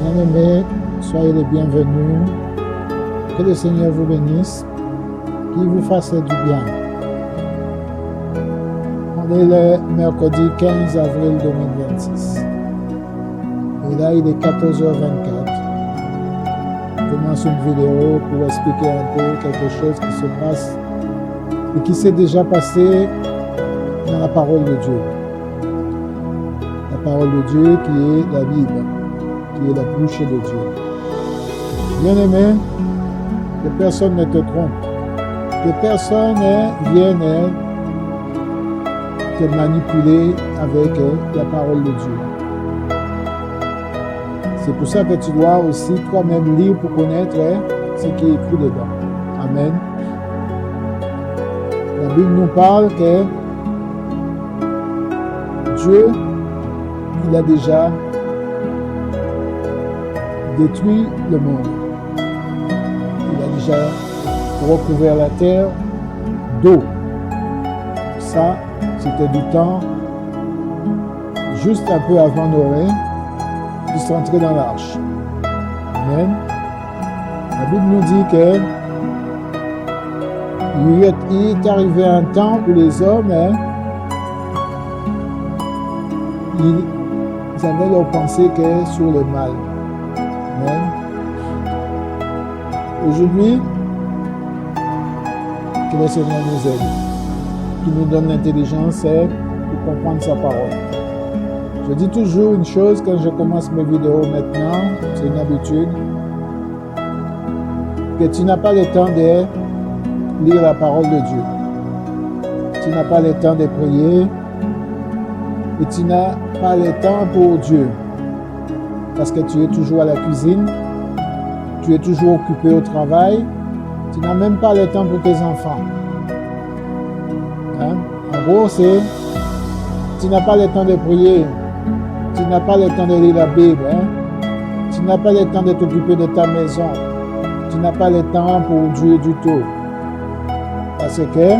Bien-aimés, soyez les bienvenus. Que le Seigneur vous bénisse, qu'il vous fasse du bien. On est le mercredi 15 avril 2026. Et là, il est 14h24. Je commence une vidéo pour expliquer un peu quelque chose qui se passe et qui s'est déjà passé dans la parole de Dieu. La parole de Dieu qui est la Bible, qui est la bouche de Dieu. Bien-aimé, que personne ne te trompe, que personne vienne te manipuler avec la parole de Dieu. C'est pour ça que tu dois aussi toi-même lire pour connaître ce qui est écrit dedans. Amen. La Bible nous parle que Dieu, il a déjà détruit le monde. Il a déjà recouvert la terre d'eau. Ça, c'était du temps juste un peu avant Noé de s'entrer dans l'arche. Amen. La Bible nous dit que il est arrivé un temps où les hommes, ils avaient leur pensée que sur le mal. Amen. Aujourd'hui, que le Seigneur nous aide, qu'il nous donne l'intelligence pour comprendre sa parole. Je dis toujours une chose quand je commence mes vidéos maintenant, c'est une habitude, que tu n'as pas le temps de lire la parole de Dieu. Tu n'as pas le temps de prier et tu n'as pas le temps pour Dieu. Parce que tu es toujours à la cuisine, tu es toujours occupé au travail, tu n'as même pas le temps pour tes enfants. Hein? En gros, c'est tu n'as pas le temps de prier, tu n'as pas le temps de lire la Bible, tu n'as pas le temps de t'occuper de ta maison, tu n'as pas le temps pour Dieu du tout. Parce que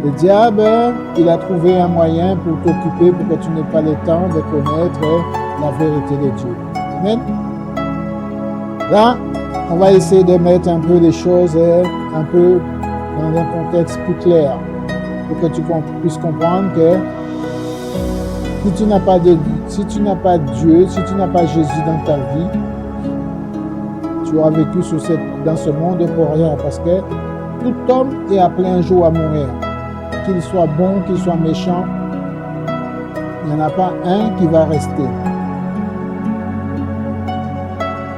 le diable, il a trouvé un moyen pour t'occuper, pour que tu n'aies pas le temps de connaître la vérité de Dieu. Amen. Là, on va essayer de mettre un peu les choses un peu dans un contexte plus clair, pour que tu puisses comprendre que si tu n'as pas Dieu, si tu n'as pas Jésus dans ta vie, tu auras vécu dans ce monde pour rien, parce que tout homme est appelé un jour à mourir. Qu'il soit bon, qu'il soit méchant, il n'y en a pas un qui va rester.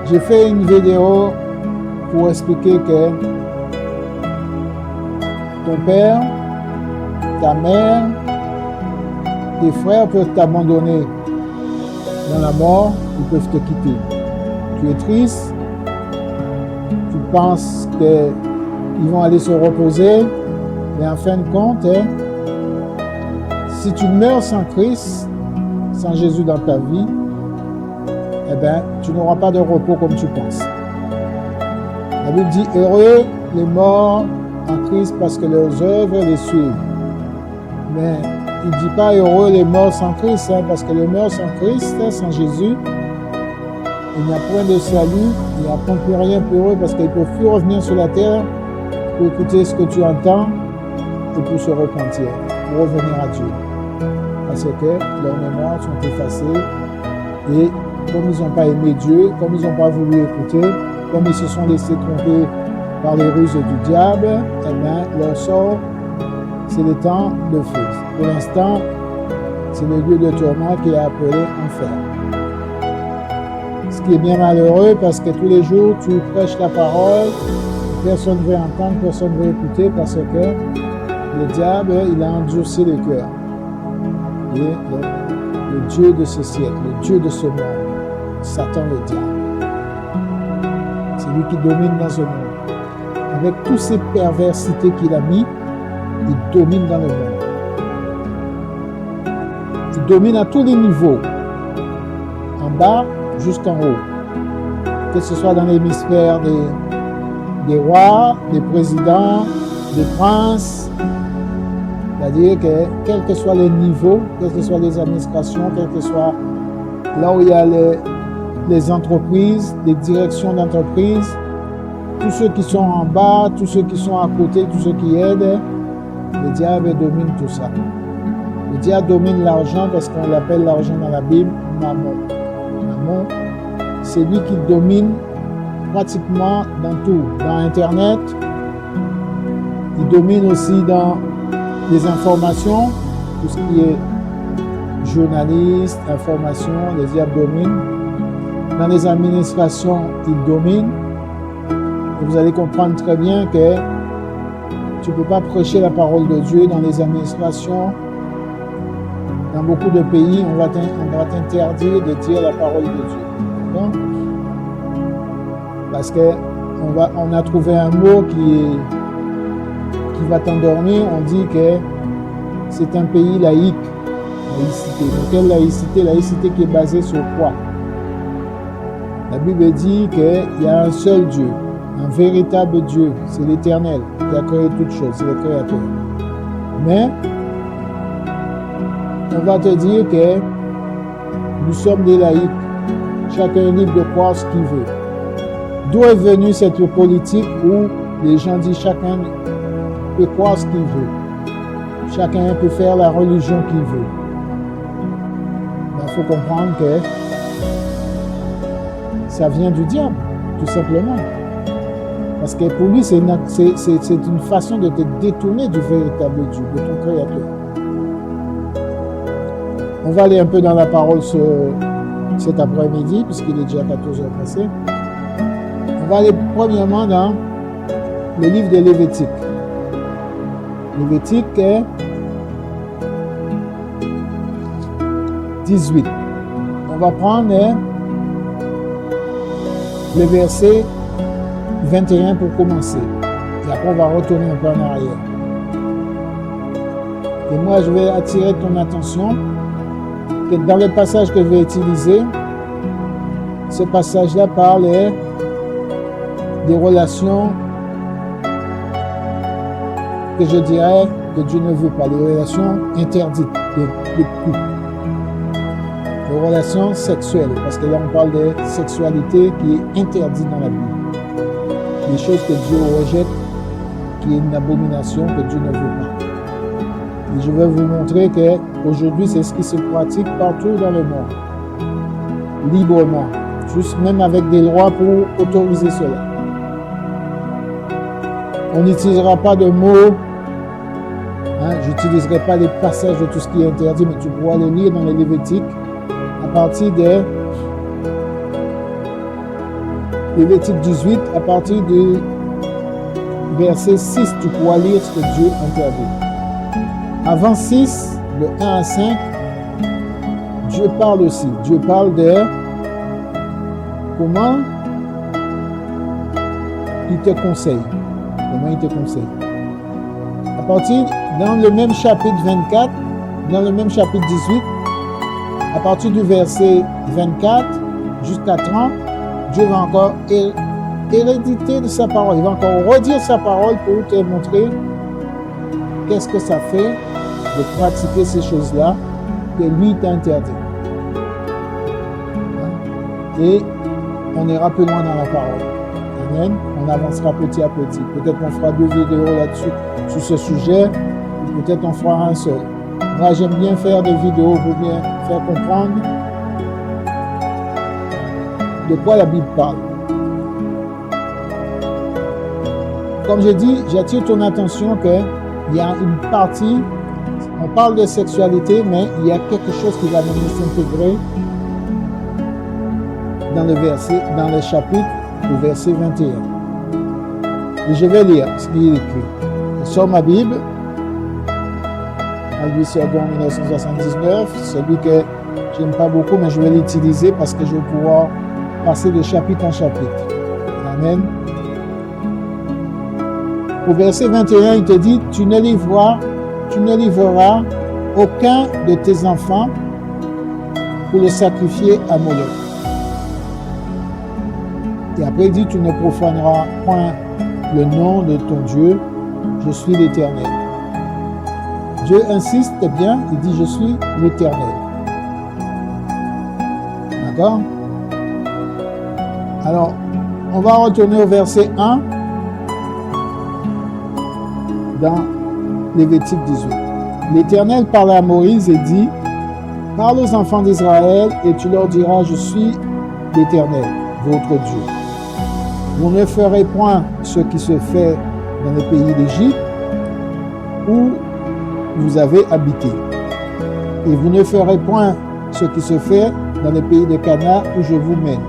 J'ai fait une vidéo pour expliquer que ton père, ta mère, tes frères peuvent t'abandonner dans la mort, ils peuvent te quitter. Tu es triste, tu penses qu'ils vont aller se reposer, mais en fin de compte, si tu meurs sans Christ, sans Jésus dans ta vie, eh bien, tu n'auras pas de repos comme tu penses. La Bible dit, heureux les morts en Christ parce que leurs œuvres les suivent. Mais il ne dit pas heureux les morts sans Christ, parce que les morts sans Christ, sans Jésus, il n'y a point de salut, il n'y a point plus rien pour eux parce qu'ils ne peuvent plus revenir sur la terre pour écouter ce que tu entends et pour se repentir, pour revenir à Dieu. Parce que leurs mémoires sont effacées et comme ils n'ont pas aimé Dieu, comme ils n'ont pas voulu écouter, comme ils se sont laissés tromper par les ruses du diable, eh bien, leur sort, c'est le temps de feu. Pour l'instant, c'est le lieu de tourment qui est appelé enfer. Ce qui est bien malheureux parce que tous les jours, tu prêches la parole, personne ne veut entendre, personne ne veut écouter parce que le diable, il a endurci le cœur. Et le Dieu de ce siècle, le Dieu de ce monde, Satan le diable. C'est lui qui domine dans ce monde. Avec toutes ces perversités qu'il a mis, il domine dans le monde. Il domine à tous les niveaux, en bas jusqu'en haut. Que ce soit dans l'hémisphère des rois, des présidents, des princes, c'est-à-dire que quels que soient les niveaux, quelles que soient les administrations, quelles que soient là où il y a les entreprises, les directions d'entreprises, tous ceux qui sont en bas, tous ceux qui sont à côté, tous ceux qui aident, le diable domine tout ça. Le diable domine l'argent parce qu'on l'appelle l'argent dans la Bible, mammon. Mammon, c'est lui qui domine pratiquement dans tout. Dans Internet, il domine aussi dans les informations, tout ce qui est journaliste, information, les diables dominent. Dans les administrations, il domine. Et vous allez comprendre très bien que tu ne peux pas prêcher la parole de Dieu dans les administrations. Dans beaucoup de pays, on va t'interdire de dire la parole de Dieu. Donc, parce qu'on a trouvé un mot qui va t'endormir. On dit que c'est un pays laïque. Laïcité. Donc, quelle laïcité? Laïcité qui est basée sur quoi? La Bible dit qu'il y a un seul Dieu, un véritable Dieu, c'est l'Éternel qui a créé toutes choses, c'est le Créateur. Mais on va te dire que nous sommes des laïcs, chacun est libre de croire ce qu'il veut. D'où est venue cette politique où les gens disent chacun peut croire ce qu'il veut, chacun peut faire la religion qu'il veut? Il faut comprendre que ça vient du diable, tout simplement. Parce que pour lui, c'est une façon de te détourner du véritable Dieu, de ton Créateur. On va aller un peu dans la parole cet après-midi, puisqu'il est déjà 14 heures passées. On va aller premièrement dans le livre de Lévitique. Lévitique 18. On va prendre le verset 21 pour commencer. Et après, on va retourner un peu en arrière. Et moi, je vais attirer ton attention que dans le passage que je vais utiliser, ce passage-là parle des relations que je dirais que Dieu ne veut pas, des relations interdites, des coups. Les relations sexuelles, parce que là on parle de sexualité qui est interdite dans la Bible. Des choses que Dieu rejette, qui est une abomination que Dieu ne veut pas. Et je vais vous montrer qu'aujourd'hui c'est ce qui se pratique partout dans le monde, librement, juste même avec des lois pour autoriser cela. On n'utilisera pas de mots, je n'utiliserai pas les passages de tout ce qui est interdit, mais tu pourras les lire dans les Lévitiques. À partir de Lévitique 18, à partir du verset 6, tu pourras lire ce que Dieu interdit. Avant 6, de 1 à 5, Dieu parle aussi. Dieu parle de comment il te conseille. Comment il te conseille. À partir, dans le même chapitre 24, dans le même chapitre 18, à partir du verset 24 jusqu'à 30, Dieu va encore héréditer de sa parole. Il va encore redire sa parole pour te montrer qu'est-ce que ça fait de pratiquer ces choses-là que lui t'a interdit. Et on ira plus loin dans la parole. Amen. On avancera petit à petit. Peut-être qu'on fera 2 vidéos là-dessus, sur ce sujet, ou peut-être on fera un seul. Moi, j'aime bien faire des vidéos pour bien faire comprendre de quoi la Bible parle. Comme j'ai dit, j'attire ton attention qu'il y a une partie, on parle de sexualité, mais il y a quelque chose qui va venir s'intégrer dans le chapitre, au verset 21. Et je vais lire ce qu'il est écrit. Je sors ma Bible, Albi Second 1979, celui que je n'aime pas beaucoup, mais je vais l'utiliser parce que je vais pouvoir passer de chapitre en chapitre. Amen. Au verset 21, il te dit, tu ne livreras aucun de tes enfants pour le sacrifier à Moloch. Et après, il dit, tu ne profaneras point le nom de ton Dieu, je suis l'Éternel. Dieu insiste bien, il dit, je suis l'Éternel. D'accord? Alors, on va retourner au verset 1 dans Lévitique 18. L'Éternel parla à Moïse et dit, « Parle aux enfants d'Israël et tu leur diras, je suis l'Éternel, votre Dieu. Vous ne ferez point ce qui se fait dans le pays d'Égypte où vous avez habité. Et vous ne ferez point ce qui se fait dans le pays de Canaan où je vous mène.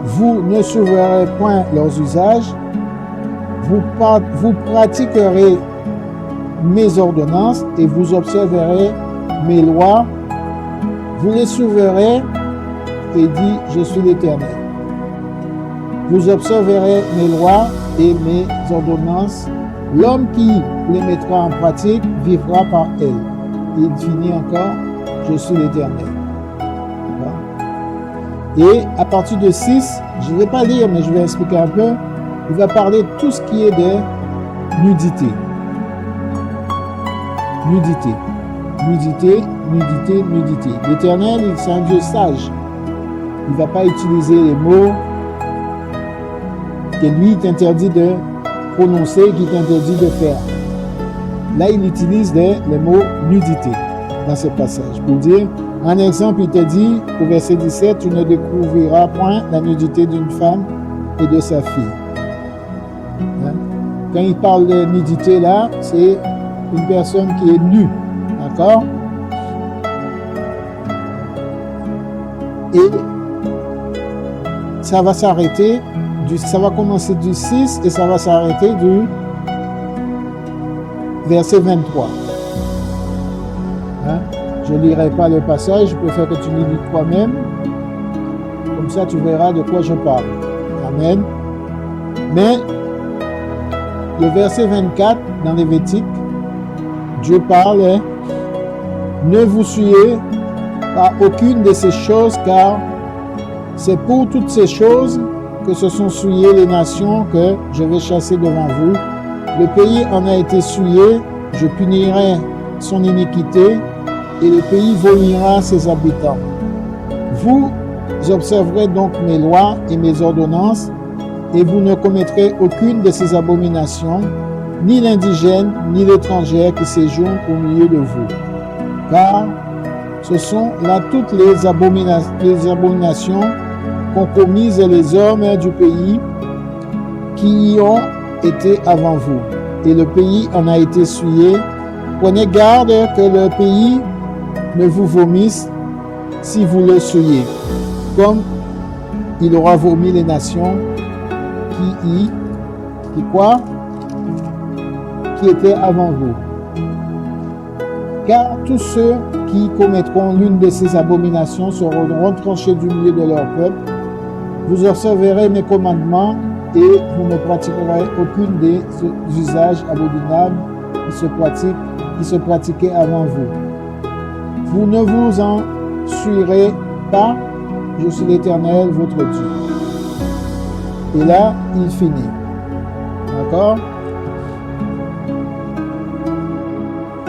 Vous ne surveillerez point leurs usages, vous pratiquerez mes ordonnances et vous observerez mes lois, vous les surveillerez et dit, je suis l'Éternel. Vous observerez mes lois et mes ordonnances. L'homme qui les mettra en pratique vivra par elles. Il finit encore, je suis l'Éternel. Et à partir de 6, je ne vais pas lire, mais je vais expliquer un peu. Il va parler de tout ce qui est de nudité. Nudité. Nudité, nudité, nudité. L'Éternel, c'est un Dieu sage. Il ne va pas utiliser les mots que lui t'interdit de prononcer, qu'il t'interdit de faire. Là, il utilise les mots nudité dans ce passage. Pour dire, un exemple, il te dit, au verset 17, tu ne découvriras point la nudité d'une femme et de sa fille. Hein? Quand il parle de nudité là, c'est une personne qui est nue. D'accord? Et ça va s'arrêter, ça va commencer du 6 et ça va s'arrêter du verset 23. Hein? Je ne lirai pas le passage, je préfère que tu le lis toi-même. Comme ça, tu verras de quoi je parle. Amen. Mais le verset 24 dans Lévitique, Dieu parle, ne vous souillez pas aucune de ces choses, car c'est pour toutes ces choses que se sont souillées les nations que je vais chasser devant vous. Le pays en a été souillé, je punirai son iniquité, et le pays vomira ses habitants. Vous observerez donc mes lois et mes ordonnances, et vous ne commettrez aucune de ces abominations, ni l'indigène, ni l'étranger qui séjourne au milieu de vous. Car ce sont là toutes les abominations qu'ont commises les hommes du pays qui y ont été avant vous. Et le pays en a été souillé. Prenez garde que le pays ne vous vomisse si vous le souillez, comme il aura vomi les nations qui étaient avant vous. Car tous ceux qui commettront l'une de ces abominations seront retranchés du milieu de leur peuple. Vous observerez mes commandements et vous ne pratiquerez aucune des usages abominables qui se pratiquaient avant vous. Vous ne vous en souillerez pas, je suis l'Éternel, votre Dieu. Et là, il finit. D'accord?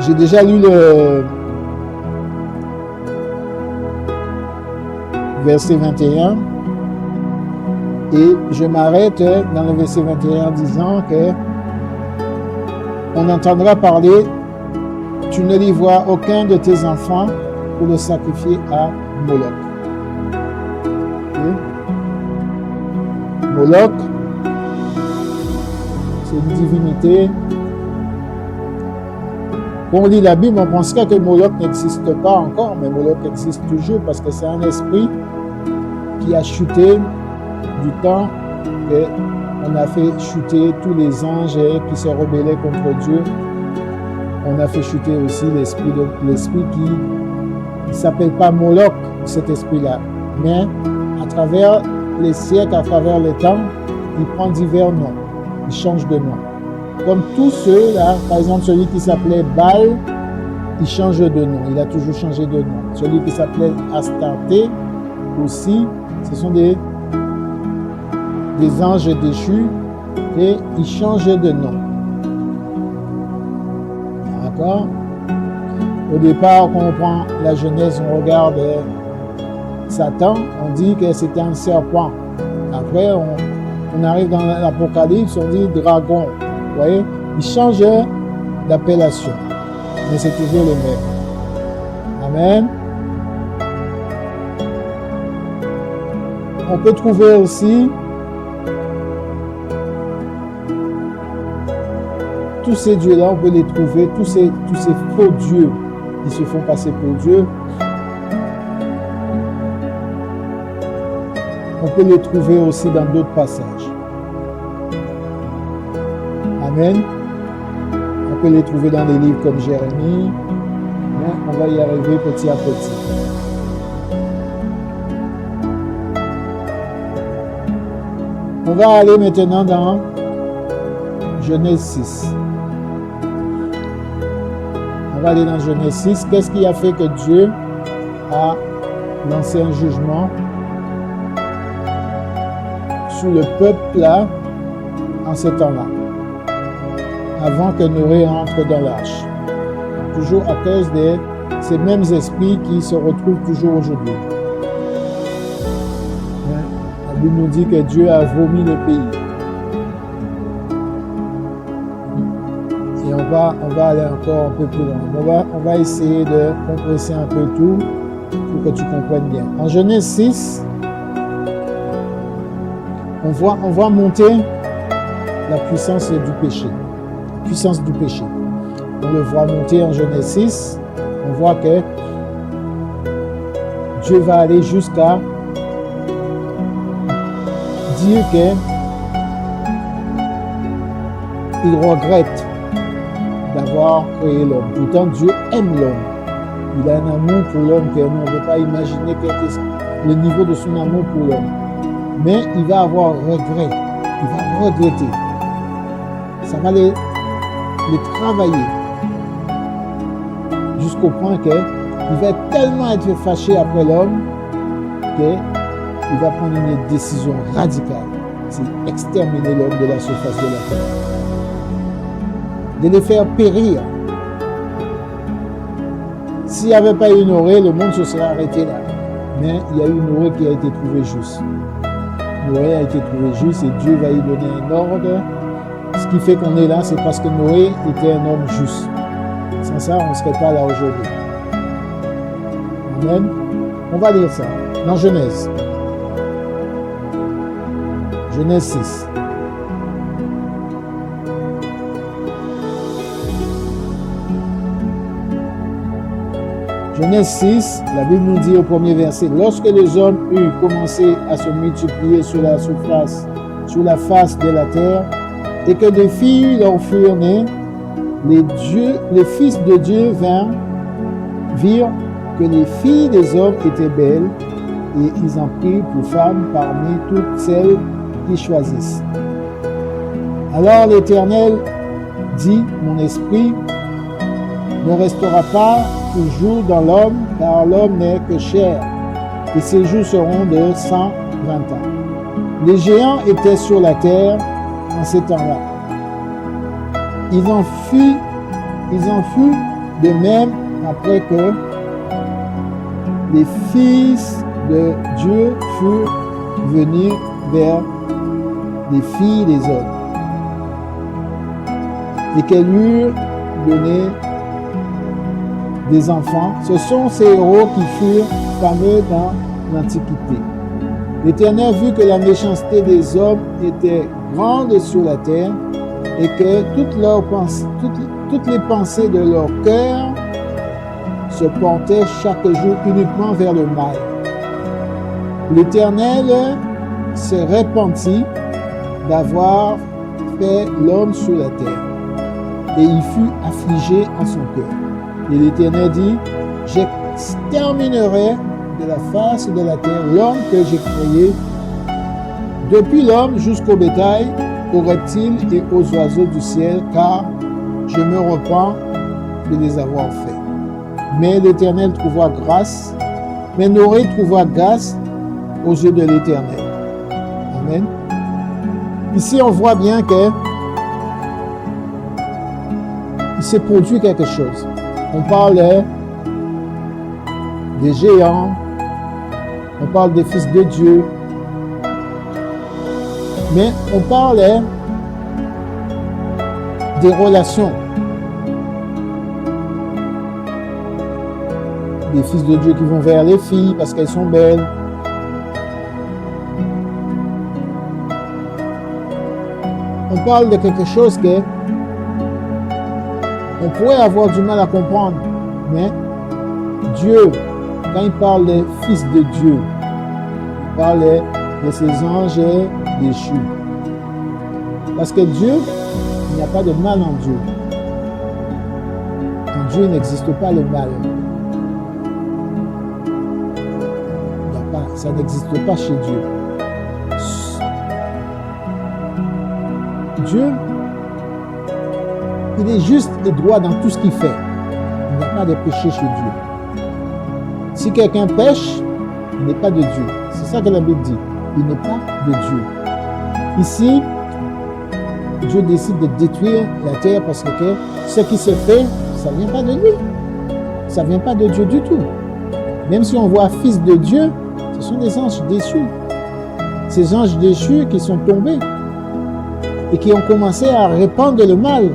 J'ai déjà lu le verset 21 et je m'arrête dans le verset 21 en disant que on entendra parler, tu ne livreras aucun de tes enfants pour le sacrifier à Moloch. Okay? Moloch, c'est une divinité. Quand on lit la Bible, on penserait que Moloch n'existe pas encore, mais Moloch existe toujours parce que c'est un esprit qui a chuté du temps et on a fait chuter tous les anges qui se rebellaient contre Dieu. On a fait chuter aussi l'esprit qui ne s'appelle pas Moloch, cet esprit-là. Mais à travers les siècles, à travers les temps, il prend divers noms. Il change de nom. Comme tous ceux-là, par exemple celui qui s'appelait Baal, il change de nom. Il a toujours changé de nom. Celui qui s'appelait Astarté aussi, ce sont des anges déchus et ils changent de nom. D'accord? Au départ, quand on prend la Genèse, on regarde Satan, on dit que c'était un serpent. Après, on arrive dans l'Apocalypse, on dit dragon. Vous voyez, il change d'appellation, mais c'est toujours le même. Amen. On peut trouver aussi tous ces dieux-là, on peut les trouver, tous ces faux dieux qui se font passer pour Dieu. On peut les trouver aussi dans d'autres passages. Amen. On peut les trouver dans des livres comme Jérémie, mais on va y arriver petit à petit. On va aller maintenant dans Genèse 6. On va aller dans Genèse 6. Qu'est-ce qui a fait que Dieu a lancé un jugement sur le peuple là en ce temps-là, avant que Noé entre dans l'arche? Toujours à cause de ces mêmes esprits qui se retrouvent toujours aujourd'hui. La Bible nous dit que Dieu a vomi le pays. Et on va aller encore un peu plus loin. On va essayer de compresser un peu tout pour que tu comprennes bien. En Genèse 6, on voit monter la puissance du péché. La puissance du péché. On le voit monter en Genèse 6. On voit que Dieu va aller jusqu'à dire qu'il regrette d'avoir créé l'homme. Pourtant, Dieu aime l'homme. Il a un amour pour l'homme que nous, on ne peut pas imaginer le niveau de son amour pour l'homme. Mais il va avoir regret. Il va regretter. Ça va les travailler jusqu'au point qu'il va tellement être fâché après l'homme qu'il va prendre une décision radicale. C'est exterminer l'homme de la surface de la terre. De les faire périr. S'il n'y avait pas eu Noé, le monde se serait arrêté là. Mais il y a eu Noé qui a été trouvé juste. Noé a été trouvé juste et Dieu va y donner un ordre. Ce qui fait qu'on est là, c'est parce que Noé était un homme juste. Sans ça, on ne serait pas là aujourd'hui. Amen. On va lire ça dans Genèse. Genèse 6. Genèse 6, la Bible nous dit au premier verset, « Lorsque les hommes eurent commencé à se multiplier sur la face de la terre, et que des filles leur furent nées, les fils de Dieu virent que les filles des hommes étaient belles, et ils en prirent pour femmes parmi toutes celles qu'ils choisissent. Alors l'Éternel dit, « Mon esprit ne restera pas toujours dans l'homme, car l'homme n'est que chair, et ses jours seront de 120 ans. » Les géants étaient sur la terre en ces temps-là. Ils en furent de même après que les fils de Dieu furent venus vers les filles des hommes, et qu'elles eurent donné des enfants. Ce sont ces héros qui furent fameux dans l'Antiquité. L'Éternel vit que la méchanceté des hommes était grande sur la terre et que toutes les pensées de leur cœur se portaient chaque jour uniquement vers le mal. L'Éternel se repentit d'avoir fait l'homme sur la terre et il fut affligé en son cœur. Et l'Éternel dit, « J'exterminerai de la face de la terre l'homme que j'ai créé, depuis l'homme jusqu'au bétail, aux reptiles et aux oiseaux du ciel, car je me repens de les avoir faits. » Mais l'Éternel trouva grâce, mais Noé trouva grâce aux yeux de l'Éternel. Amen. Ici, on voit bien que il s'est produit quelque chose. On parle des géants, on parle des fils de Dieu. Mais on parle des relations. Des fils de Dieu qui vont vers les filles parce qu'elles sont belles. On parle de quelque chose que on pourrait avoir du mal à comprendre. Mais Dieu, quand il parle des fils de Dieu, il parle de ces anges déchus. Parce que Dieu, il n'y a pas de mal en Dieu. En Dieu, il n'existe pas le mal. Ça n'existe pas chez Dieu. Dieu, il est juste et droit dans tout ce qu'il fait. Il n'y a pas de péché chez Dieu. Si quelqu'un pêche, il n'est pas de Dieu. C'est ça que la Bible dit. Il n'est pas de Dieu. Ici, Dieu décide de détruire la terre parce que ce qui se fait, ça ne vient pas de lui. Ça ne vient pas de Dieu du tout. Même si on voit fils de Dieu, ce sont des anges déchus. Ces anges déchus qui sont tombés et qui ont commencé à répandre le mal.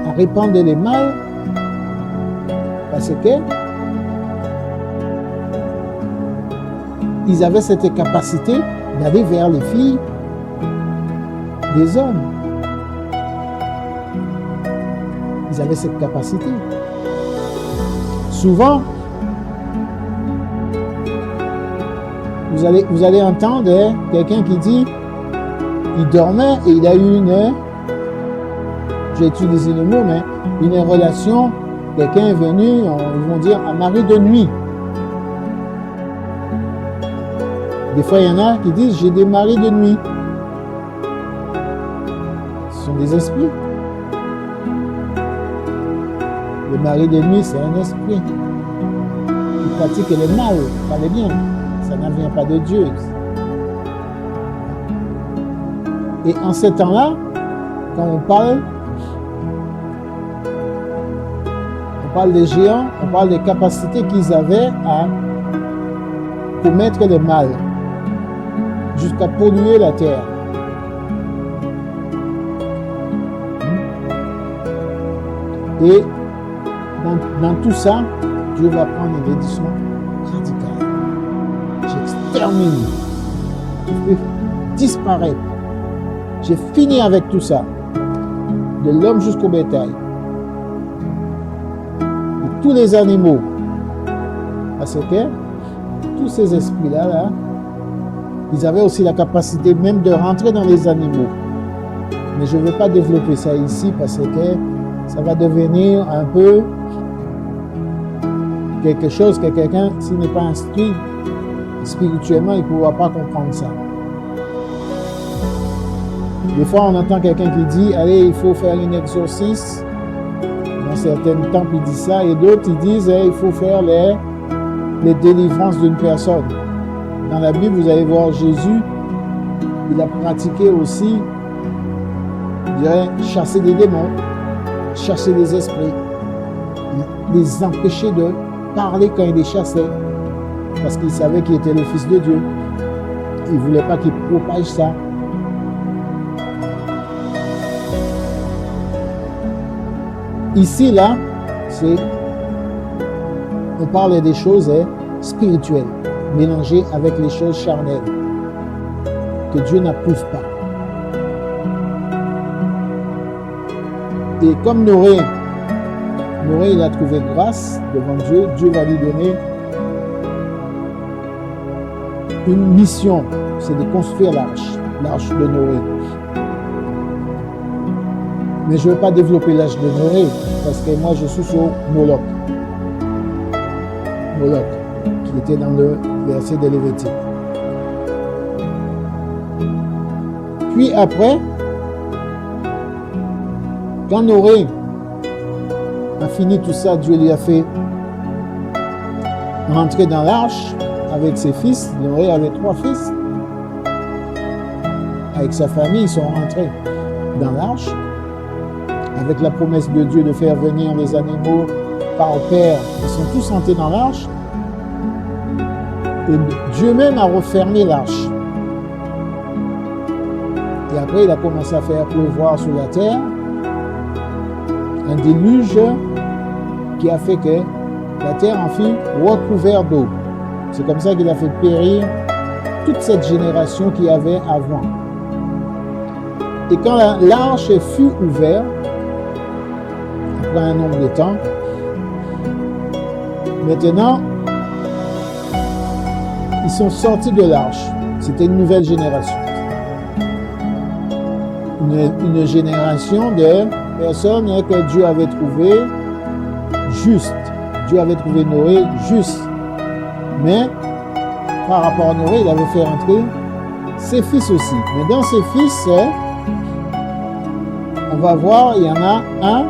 À répandre le mal parce que ils avaient cette capacité d'aller vers les filles des hommes. Ils avaient cette capacité. Souvent, vous allez entendre quelqu'un qui dit il dormait et il a eu j'ai utilisé le mot, mais une relation, quelqu'un est venu, ils vont dire un mari de nuit. Des fois, il y en a qui disent j'ai des maris de nuit. Ce sont des esprits. Le mari de nuit, c'est un esprit. Il pratique le mal, pas le bien. Ça ne vient pas de Dieu. Et en ce temps-là, quand on parle des géants, on parle des capacités qu'ils avaient à commettre le mal, jusqu'à polluer la terre. Et dans tout ça, Dieu va prendre une décision radicale. J'extermine. Je fais disparaître. J'ai fini avec tout ça. De l'homme jusqu'au bétail. De tous les animaux. Parce que tous ces esprits-là, ils avaient aussi la capacité même de rentrer dans les animaux. Mais je ne vais pas développer ça ici parce que ça va devenir un peu quelque chose que quelqu'un, s'il n'est pas instruit spirituellement, il ne pourra pas comprendre ça. Des fois, on entend quelqu'un qui dit « Allez, il faut faire un exorcisme ». Dans certains temples, ils disent ça. Et d'autres, ils disent « Il faut faire les délivrances d'une personne ». Dans la Bible, vous allez voir Jésus, il a pratiqué aussi, je dirais, chasser des démons, chasser des esprits, les empêcher de parler quand il les chassait, parce qu'il savait qu'il était le Fils de Dieu. Il ne voulait pas qu'il propage ça. Ici, là, on parle des choses spirituelles, mélangées avec les choses charnelles, que Dieu n'approuve pas. Et comme Noé, il a trouvé grâce devant Dieu, Dieu va lui donner une mission, c'est de construire l'arche de Noé. Mais je ne veux pas développer l'arche de Noé, parce que moi je suis sur Moloch, qui était dans le verset de Lévitique. Puis après, quand Noé a fini tout ça, Dieu lui a fait rentrer dans l'arche avec ses fils. Noé avait 3 fils. Avec sa famille, ils sont rentrés dans l'arche avec la promesse de Dieu de faire venir les animaux par paire. Ils sont tous rentrés dans l'arche. Et Dieu même a refermé l'arche. Et après, il a commencé à faire pleuvoir sur la terre un déluge qui a fait que la terre en fut recouverte d'eau. C'est comme ça qu'il a fait périr toute cette génération qu'il y avait avant. Et quand l'arche fut ouverte, après un nombre de temps, maintenant, ils sont sortis de l'arche. C'était une nouvelle génération. Une génération de personnes que Dieu avait trouvées justes. Dieu avait trouvé Noé juste. Mais, par rapport à Noé, il avait fait rentrer ses fils aussi. Mais dans ses fils, on va voir, il y en a un,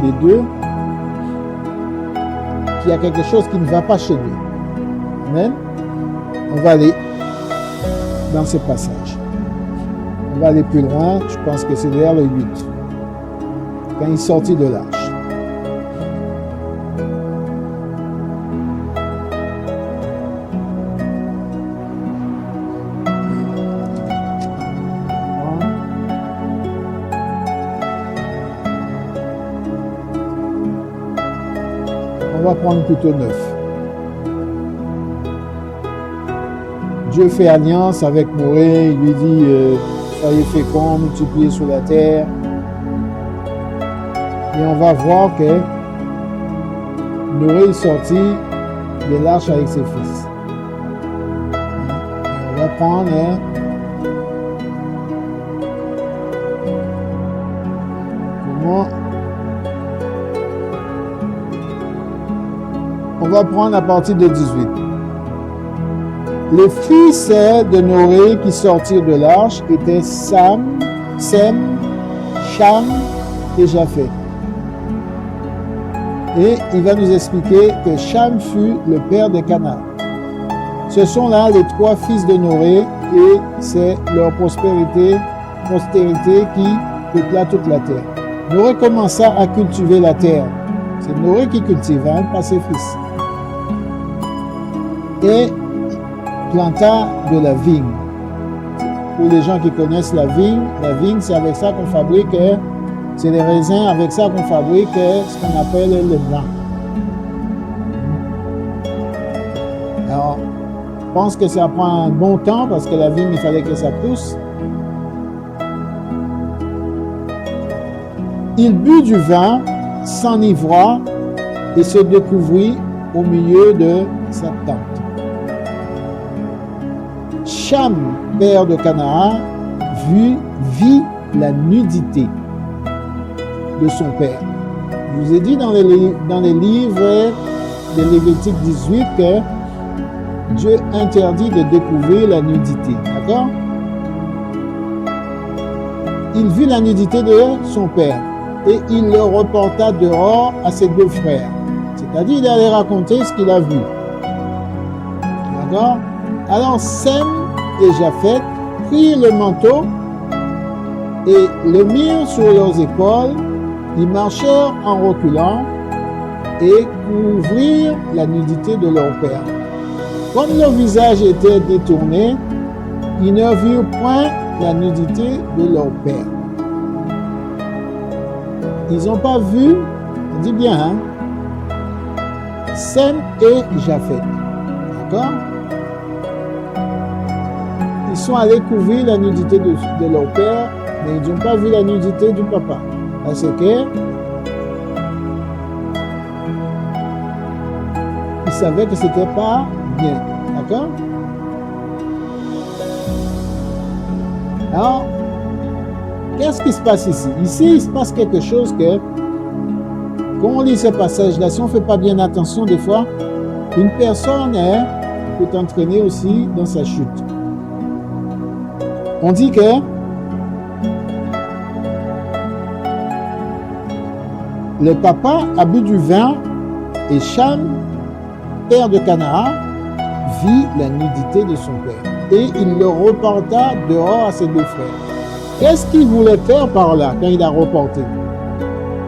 les deux, qui a quelque chose qui ne va pas chez lui. Amen. On va aller dans ce passage. On va aller plus loin, je pense que c'est vers le 8. Quand il est sorti de l'arche. On va prendre plutôt 9. Dieu fait alliance avec Noé, il lui dit soyez féconds, multipliez sur la terre. Et on va voir que Noé est sorti de l'arche avec ses fils. Et on va prendre comment on va prendre à partir de 18. Les fils de Noé qui sortirent de l'arche étaient Sem, Cham et Japheth. Et il va nous expliquer que Cham fut le père de Canaan. Ce sont là les 3 fils de Noé et c'est leur postérité qui peupla toute la terre. Noé commença à cultiver la terre. C'est Noé qui cultiva, pas ses fils. Et planta de la vigne. Pour les gens qui connaissent la vigne c'est avec ça qu'on fabrique, c'est les raisins, avec ça qu'on fabrique ce qu'on appelle le vin. Alors, je pense que ça prend un bon temps parce que la vigne, il fallait que ça pousse. Il but du vin, s'enivra et se découvrit au milieu de sa tente. Cham, père de Canaan, vit la nudité de son père. Je vous ai dit dans les livres de Lévitique 18 que Dieu interdit de découvrir la nudité. D'accord? Il vit la nudité de son père et il le reporta dehors à ses 2 frères. C'est-à-dire, il allait raconter ce qu'il a vu. D'accord? Alors, Sem et Japheth prirent le manteau et le mirent sur leurs épaules. Ils marchèrent en reculant et couvrirent la nudité de leur père. Comme leur visage était détourné, ils ne virent point la nudité de leur père. Ils n'ont pas vu, on dit bien, Sem et Japheth. D'accord? Ils sont allés couvrir la nudité de leur père, mais ils n'ont pas vu la nudité du papa. Parce que ils savaient que ce n'était pas bien. D'accord? Alors, qu'est-ce qui se passe ici? Ici, il se passe quelque chose que, quand on lit ce passage-là, si on ne fait pas bien attention, des fois, une personne peut entraîner aussi dans sa chute. On dit que le papa a bu du vin et Cham, père de Canaan, vit la nudité de son père. Et il le reporta dehors à ses 2 frères. Qu'est-ce qu'il voulait faire par là quand il a reporté?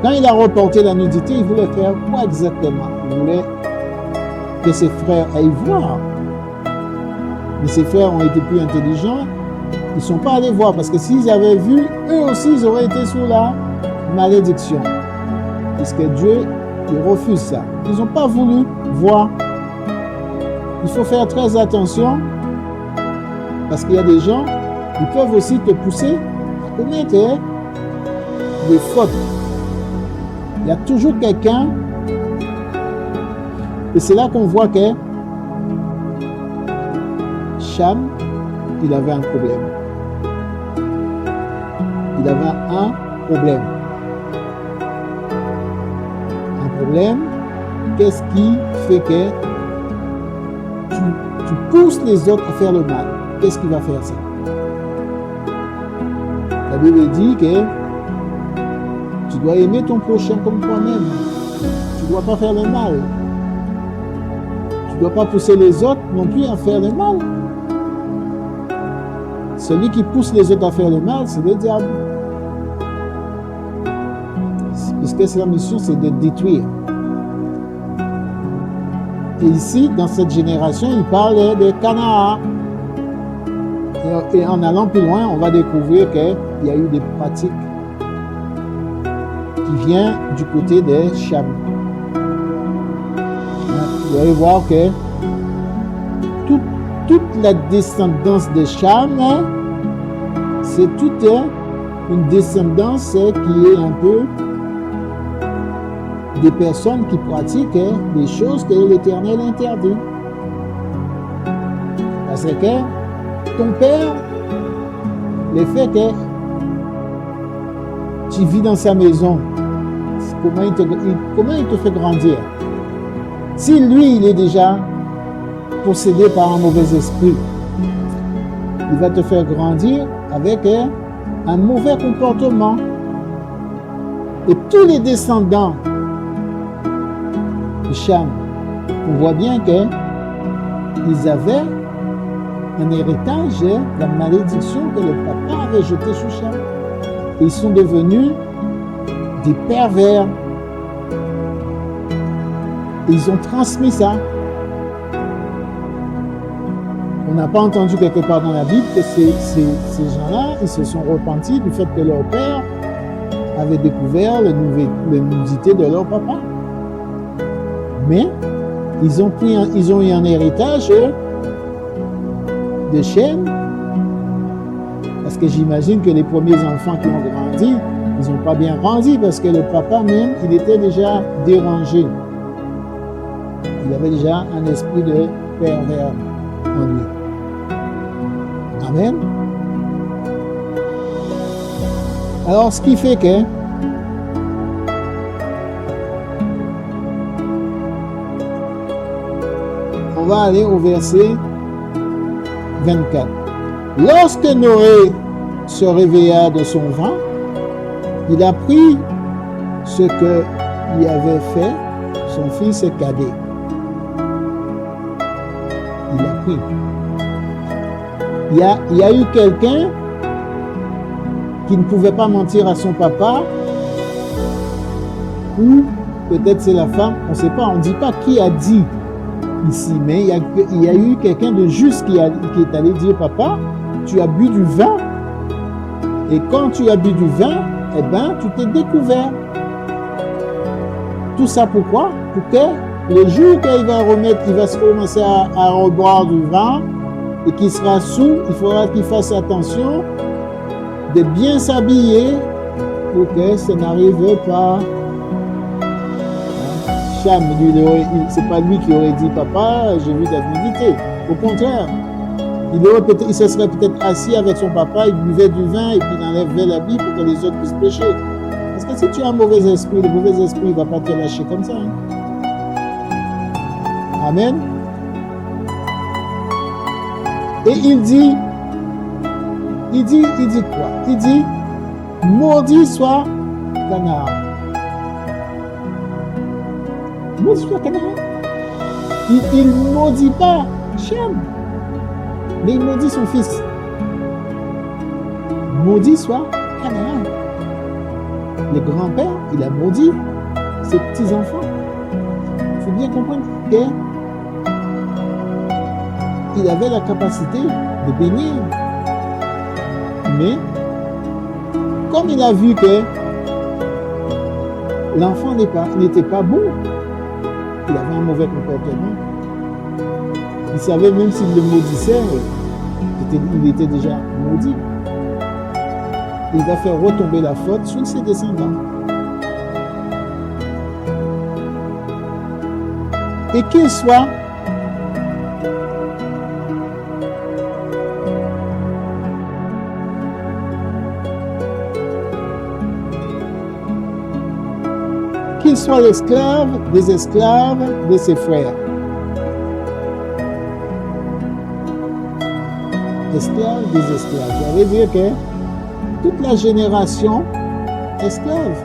Quand il a reporté la nudité, il voulait faire quoi exactement? Il voulait que ses frères aillent voir. Mais ses frères ont été plus intelligents. Ils ne sont pas allés voir parce que s'ils avaient vu, eux aussi, ils auraient été sous la malédiction. Parce que Dieu, il refuse ça. Ils n'ont pas voulu voir. Il faut faire très attention parce qu'il y a des gens, ils peuvent aussi te pousser à commettre des fautes. Il y a toujours quelqu'un, et c'est là qu'on voit que Cham, il avait un problème. Il avait un problème. Un problème, qu'est-ce qui fait que tu pousses les autres à faire le mal? Qu'est-ce qui va faire ça? La Bible dit que tu dois aimer ton prochain comme toi-même. Tu ne dois pas faire le mal. Tu ne dois pas pousser les autres non plus à faire le mal. Celui qui pousse les autres à faire le mal, c'est le diable. Puisque sa mission, c'est de détruire. Et ici, dans cette génération, il parle de Canaan. Et en allant plus loin, on va découvrir qu'il y a eu des pratiques qui viennent du côté de Cham. Vous allez voir que toute la descendance de Cham, c'est toute une descendance qui est un peu des personnes qui pratiquent des choses que l'Éternel interdit. Parce que ton père, le fait que tu vis dans sa maison, comment il te fait grandir? Si lui, il est déjà possédé par un mauvais esprit, il va te faire grandir avec un mauvais comportement. Et tous les descendants de Cham, on voit bien qu'ils avaient un héritage, la malédiction que le papa avait jetée sur Cham. Et ils sont devenus des pervers. Et ils ont transmis ça. On n'a pas entendu quelque part dans la Bible que ces gens-là, ils se sont repentis du fait que leur père avait découvert la nudité de leur papa. Mais ils ont eu un héritage de chaîne, parce que j'imagine que les premiers enfants qui ont grandi, ils n'ont pas bien grandi parce que le papa même, il était déjà dérangé. Il avait déjà un esprit de pervers en lui. Amen. Alors, ce qui fait que on va aller au verset 24. Lorsque Noé se réveilla de son vin, il apprit ce que lui avait fait son fils cadet. Il apprit. Il y a eu quelqu'un qui ne pouvait pas mentir à son papa, ou peut-être c'est la femme, on ne sait pas, on ne dit pas qui a dit ici, mais il y a eu quelqu'un de juste qui est allé dire, papa, tu as bu du vin, et quand tu as bu du vin, eh bien, tu t'es découvert. Tout ça pourquoi? Pour que le jour qu'il va commencer à reboire du vin, et qu'il sera sous, il faudra qu'il fasse attention de bien s'habiller pour que ça n'arrive pas. Cham, c'est pas lui qui aurait dit, papa, j'ai vu ta nudité. Au contraire, il se serait peut-être assis avec son papa, il buvait du vin et puis il enlèverait l'habit pour que les autres puissent pécher. Parce que si tu as un mauvais esprit, le mauvais esprit ne va pas te lâcher comme ça. Amen. Et il dit quoi? Il dit, maudit soit Canaan. Maudit soit Canaan. Il ne maudit pas Cham, mais il maudit son fils. Maudit soit Canaan. Le grand-père, il a maudit ses petits-enfants. Il faut bien comprendre que il avait la capacité de bénir. Mais, comme il a vu que l'enfant n'était pas bon, il avait un mauvais comportement, il savait même s'il le maudissait, il était déjà maudit. Il va faire retomber la faute sur ses descendants. Et qu'il soit l'esclave des esclaves de ses frères. Esclave des esclaves. Ça veut dire que toute la génération esclave.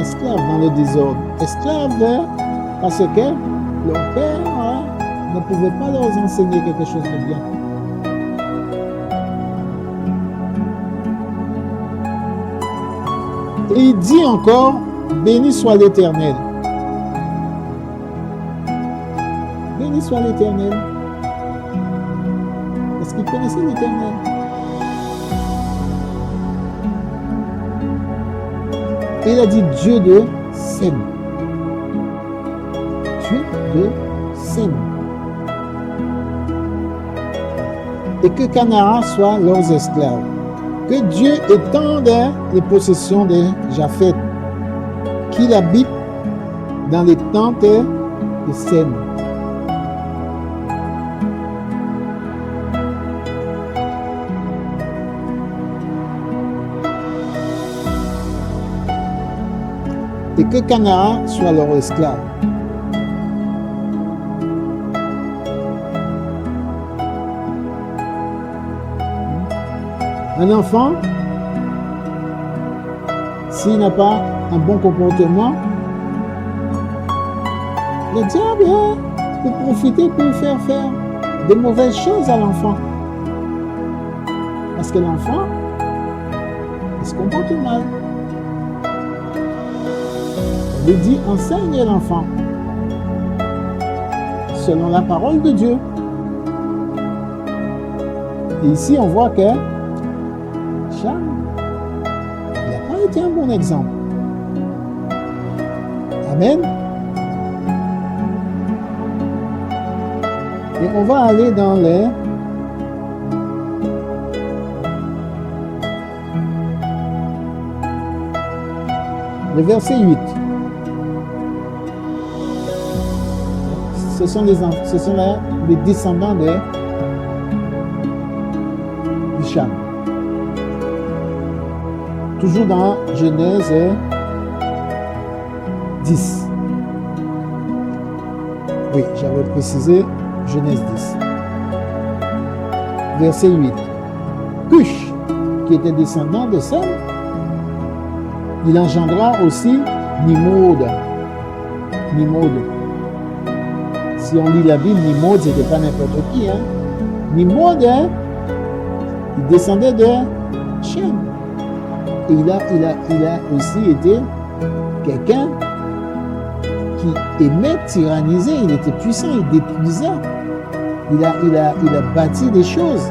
Esclave dans le désordre. Esclave parce que leur père ne pouvait pas leur enseigner quelque chose de bien. Et il dit encore, béni soit l'Éternel. Béni soit l'Éternel. Parce qu'il connaissait l'Éternel. Il a dit Dieu de Sem. Dieu de Sem. Et que Canaan soit leurs esclaves. Que Dieu étende les possessions de Japheth, qu'il habite dans les tentes de Sem. Et que Canaan soit leur esclave. Un enfant, s'il n'a pas un bon comportement, le diable peut profiter pour faire de mauvaises choses à l'enfant. Parce que l'enfant, il se comporte mal. Il dit, enseigne l'enfant selon la parole de Dieu. Et ici, on voit que Cham, il n'a pas été un bon exemple. Amen. Et on va aller dans le verset 8. Ce sont les descendants de Cham. Toujours dans Genèse 10. Oui, j'avais précisé Genèse 10. Verset 8. Cush, qui était descendant de Sem, il engendra aussi Nimrod. Nimrod. Si on lit la Bible, Nimrod, c'était pas n'importe qui. Nimrod, il descendait de Shem. Et il a aussi été quelqu'un qui aimait tyranniser. Il était puissant, il détruisait. Il a bâti des choses.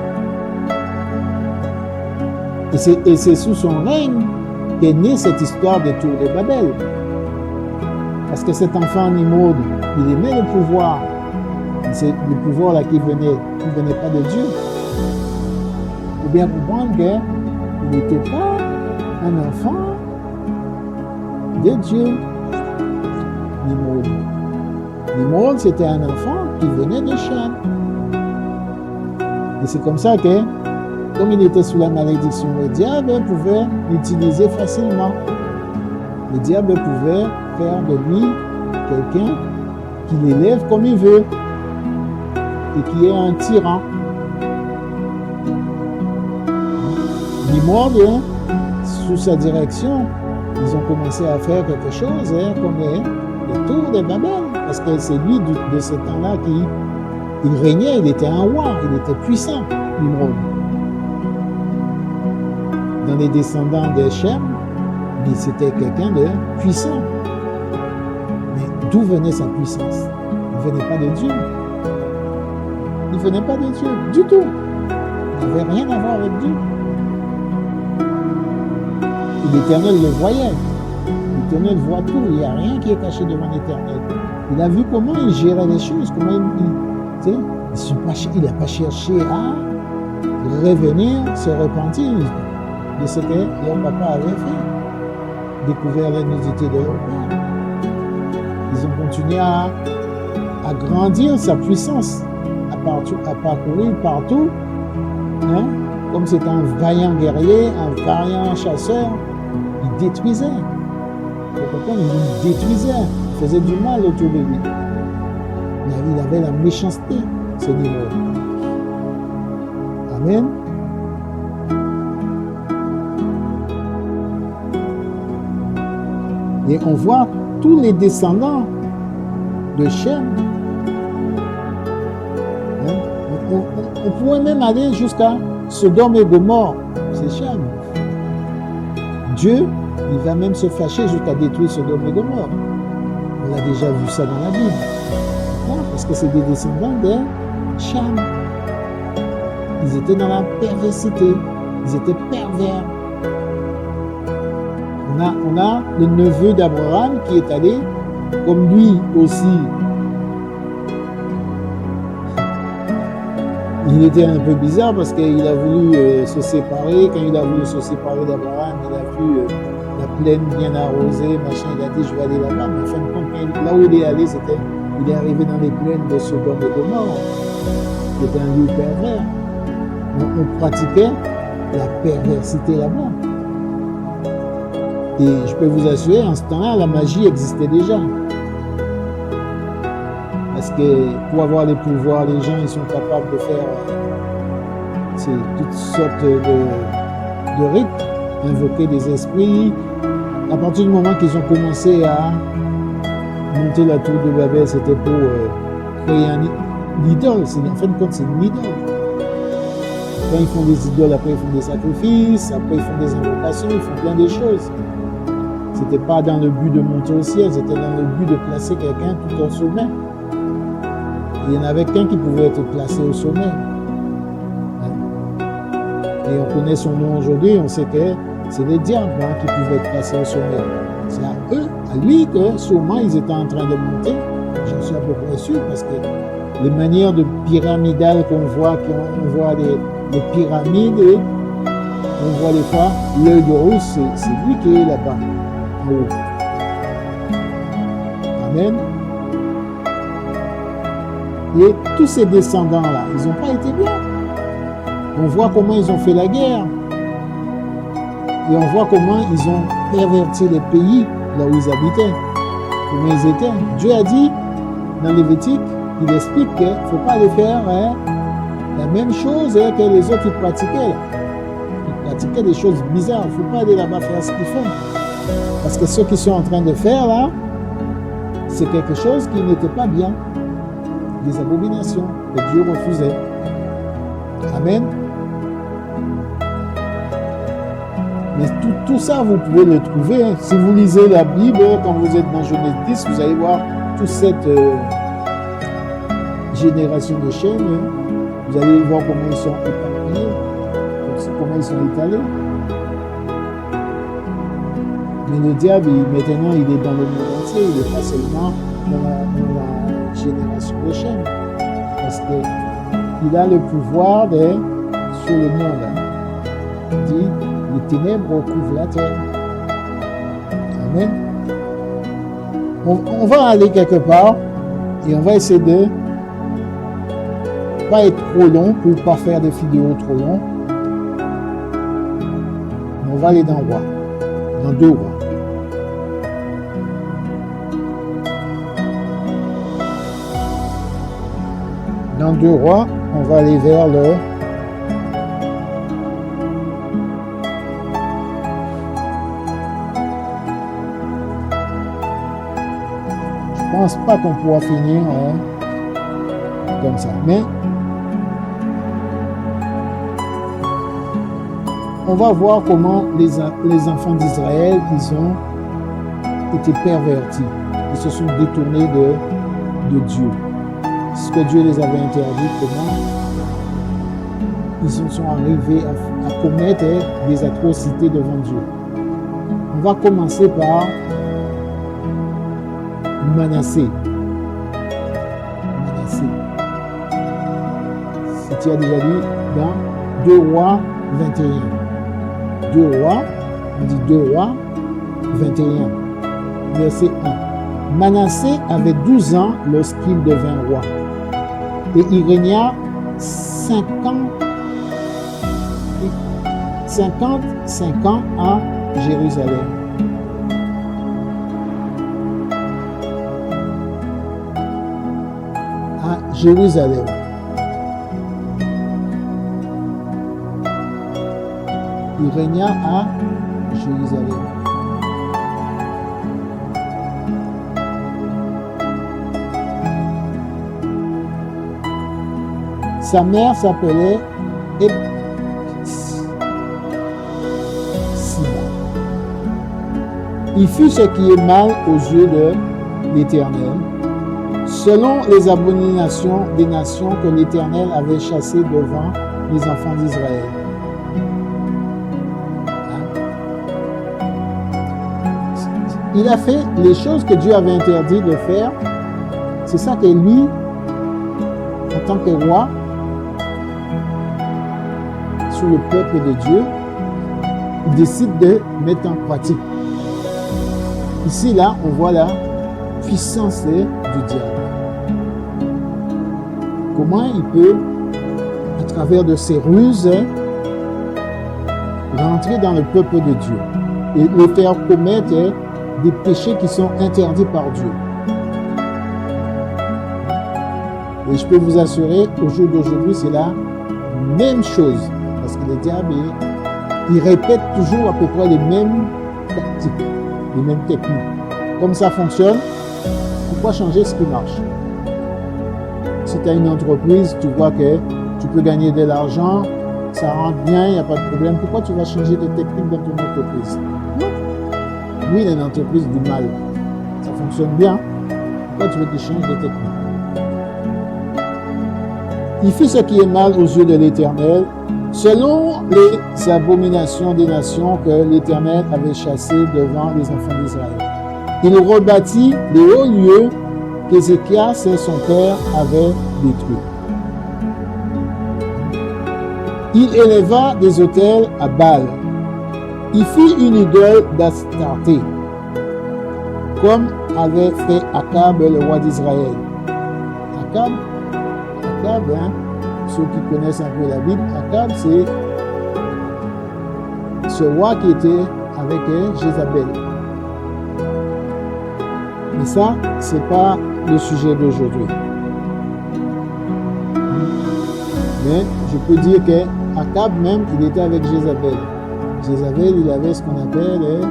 Et c'est sous son règne qu'est née cette histoire des tours de Babel. Parce que cet enfant Nimrod, il aimait le pouvoir. C'est le pouvoir là qui venait pas de Dieu. Il faut bien comprendre qu'il n'était pas un enfant de Dieu. Nimrod. Nimrod, c'était un enfant qui venait de Cham. Et c'est comme ça que, comme il était sous la malédiction, le diable pouvait l'utiliser facilement. Le diable pouvait faire de lui quelqu'un qui l'élève comme il veut et qui est un tyran. Nimrod, sous sa direction, ils ont commencé à faire quelque chose comme les tours de Babel, parce que c'est lui de ce temps-là il régnait, il était un roi, il était puissant, Nimrod. Dans les descendants de Shem, c'était quelqu'un de puissant. Mais d'où venait sa puissance? ne venait pas de Dieu. Il ne venait pas de Dieu du tout. Il n'avait rien à voir avec Dieu. Et l'Éternel le voyait. L'Éternel voit tout. Il n'y a rien qui est caché devant l'Éternel. Il a vu comment il gérait les choses, comment il n'a pas cherché à revenir, se repentir de ce que leur papa avait fait, découvert la nudité de leur père. Ils ont continué à grandir sa puissance, à parcourir partout, hein, comme c'était un vaillant guerrier, un vaillant chasseur. Il détruisait. Il détruisait, il faisait du mal autour de lui. Il avait la méchanceté, ce niveau. Amen. Et on voit tous les descendants de Shem. Hein? On pourrait même aller jusqu'à Sodome et Gomorrhe. C'est Shem. Dieu, il va même se fâcher jusqu'à détruire Sodome et Gomorrhe. On a déjà vu ça dans la Bible. Pourquoi? Parce que c'est des descendants de Shem. Ils étaient dans la perversité. Ils étaient pervers. On a le neveu d'Abraham qui est allé, comme lui aussi. Il était un peu bizarre parce qu'il a voulu se séparer. Quand il a voulu se séparer d'Abraham, il a vu la plaine bien arrosée, machin. Il a dit, je vais aller là-bas. Mais en fin de compte, là où il est allé, il est arrivé dans les plaines de Sodome et Gomorrhe. C'était un lieu pervers. On pratiquait la perversité là-bas. Et je peux vous assurer, en ce temps-là, la magie existait déjà. Parce que pour avoir les pouvoirs, les gens ils sont capables de faire toutes sortes de rites, invoquer des esprits. À partir du moment qu'ils ont commencé à monter la tour de Babel, c'était pour créer une idole. En fin de compte, c'est une idole. Quand ils font des idoles, après ils font des sacrifices, après ils font des invocations, ils font plein de choses. C'était pas dans le but de monter au ciel, c'était dans le but de placer quelqu'un tout au sommet. Il n'y en avait qu'un qui pouvait être placé au sommet. Et on connaît son nom aujourd'hui, on sait que c'est le diable qui pouvait être placé au sommet. C'est à eux, à lui, que sûrement ils étaient en train de monter. J'en suis à peu près sûr, parce que les manières de pyramidales qu'on voit les pyramides, et on voit des fois l'œil de rouge, c'est lui qui est là-bas. Amen. Et tous ces descendants-là, ils n'ont pas été bien. On voit comment ils ont fait la guerre. Et on voit comment ils ont perverti les pays là où ils habitaient. Comment ils étaient. Dieu a dit, dans Lévitique, il explique qu'il ne faut pas aller faire la même chose que les autres ils pratiquaient. Là. Ils pratiquaient des choses bizarres. Il ne faut pas aller là-bas faire ce qu'ils font. Parce que ce qu'ils sont en train de faire là, c'est quelque chose qui n'était pas bien. Des abominations que Dieu refusait. Amen. Mais tout ça, vous pouvez le trouver. Si vous lisez la Bible, quand vous êtes dans Genèse 10, vous allez voir toute cette génération de Shem. Vous allez voir comment ils sont éparpillés, comment ils sont étalés. Mais le diable, maintenant, il est dans le monde entier. Il n'est pas seulement dans la génération de Shem. Parce qu'il a le pouvoir sur le monde. Il dit, les ténèbres recouvrent la terre. Amen. On va aller quelque part et on va essayer de pas être trop long pour ne pas faire des vidéos trop longues. Mais on va aller dans deux rois. Dans 2 Rois, on va aller vers le Je pense pas qu'on pourra finir comme ça, mais on va voir comment les enfants d'Israël, ils ont été pervertis, ils se sont détournés de Dieu. ce que Dieu les avait interdit, comment ils en sont arrivés à commettre des atrocités devant Dieu. On va commencer par Manassé. Si tu as déjà lu dans 2 Rois 21. 2 Rois, on dit 2 Rois 21, verset 1. Manassé avait 12 ans lorsqu'il devint roi, et il régna 55 ans à Jérusalem. À Jérusalem. Il régna à Jérusalem. Sa mère s'appelait Hepsiba. Il fit ce qui est mal aux yeux de l'Éternel, selon les abominations des nations que l'Éternel avait chassées devant les enfants d'Israël. Il a fait les choses que Dieu avait interdit de faire. C'est ça que lui, en tant que roi, sur le peuple de Dieu, il décide de mettre en pratique. Ici, là, on voit la puissance du diable. Comment il peut, à travers de ses ruses, rentrer dans le peuple de Dieu et le faire commettre des péchés qui sont interdits par Dieu. Et je peux vous assurer, au jour d'aujourd'hui, c'est la même chose. Parce que le diable, il répète toujours à peu près les mêmes tactiques, les mêmes techniques. Comme ça fonctionne, pourquoi changer ce qui marche? Si tu as une entreprise, tu vois que tu peux gagner de l'argent, ça rentre bien, il n'y a pas de problème. Pourquoi tu vas changer de technique dans ton entreprise? Non. Oui, il y a une entreprise du mal. Ça fonctionne bien. Pourquoi tu veux qu'il change de technique? Il fit ce qui est mal aux yeux de l'Éternel, selon les abominations des nations que l'Éternel avait chassées devant les enfants d'Israël. Il rebâtit les hauts lieux qu'Ézéchias et son père avaient détruits. Il éleva des autels à Baal. Il fit une idole d'Astarté, comme avait fait Akab, le roi d'Israël. Akab, ceux qui connaissent un peu la Bible, Akab, c'est ce roi qui était avec Jézabel. Mais ça, c'est pas le sujet d'aujourd'hui. Mais je peux dire qu'Akab même, il était avec Jézabel. Jézabel, il avait ce qu'on appelle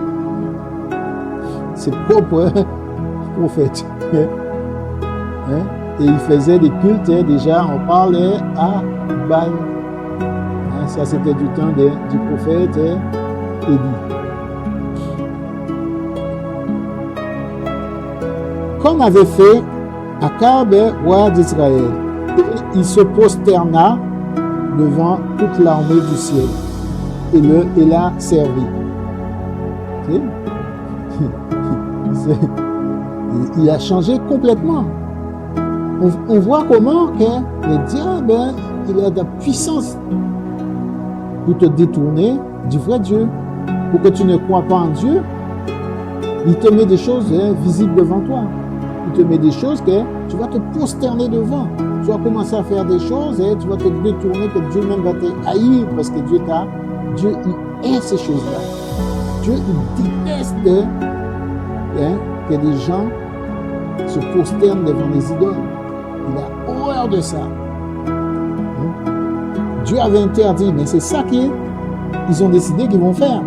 ses propres prophètes. Et il faisait des cultes, déjà, on parlait à Baal. Ça, c'était du temps du prophète Élie. Comme avait fait Akab, roi d'Israël, il se prosterna devant toute l'armée du ciel et l'a servi. Il a changé complètement. On voit comment que le diable, il a de la puissance pour te détourner du vrai Dieu, pour que tu ne crois pas en Dieu. Il te met des choses visibles devant toi. Il te met des choses que tu vas te prosterner devant. Tu vas commencer à faire des choses et tu vas te détourner, que Dieu même va te haïr parce que Dieu il hait ces choses-là. Dieu, il déteste que des gens se prosternent devant les idoles. Il a horreur de ça. Dieu avait interdit, mais c'est ça qu'ils ont décidé qu'ils vont faire.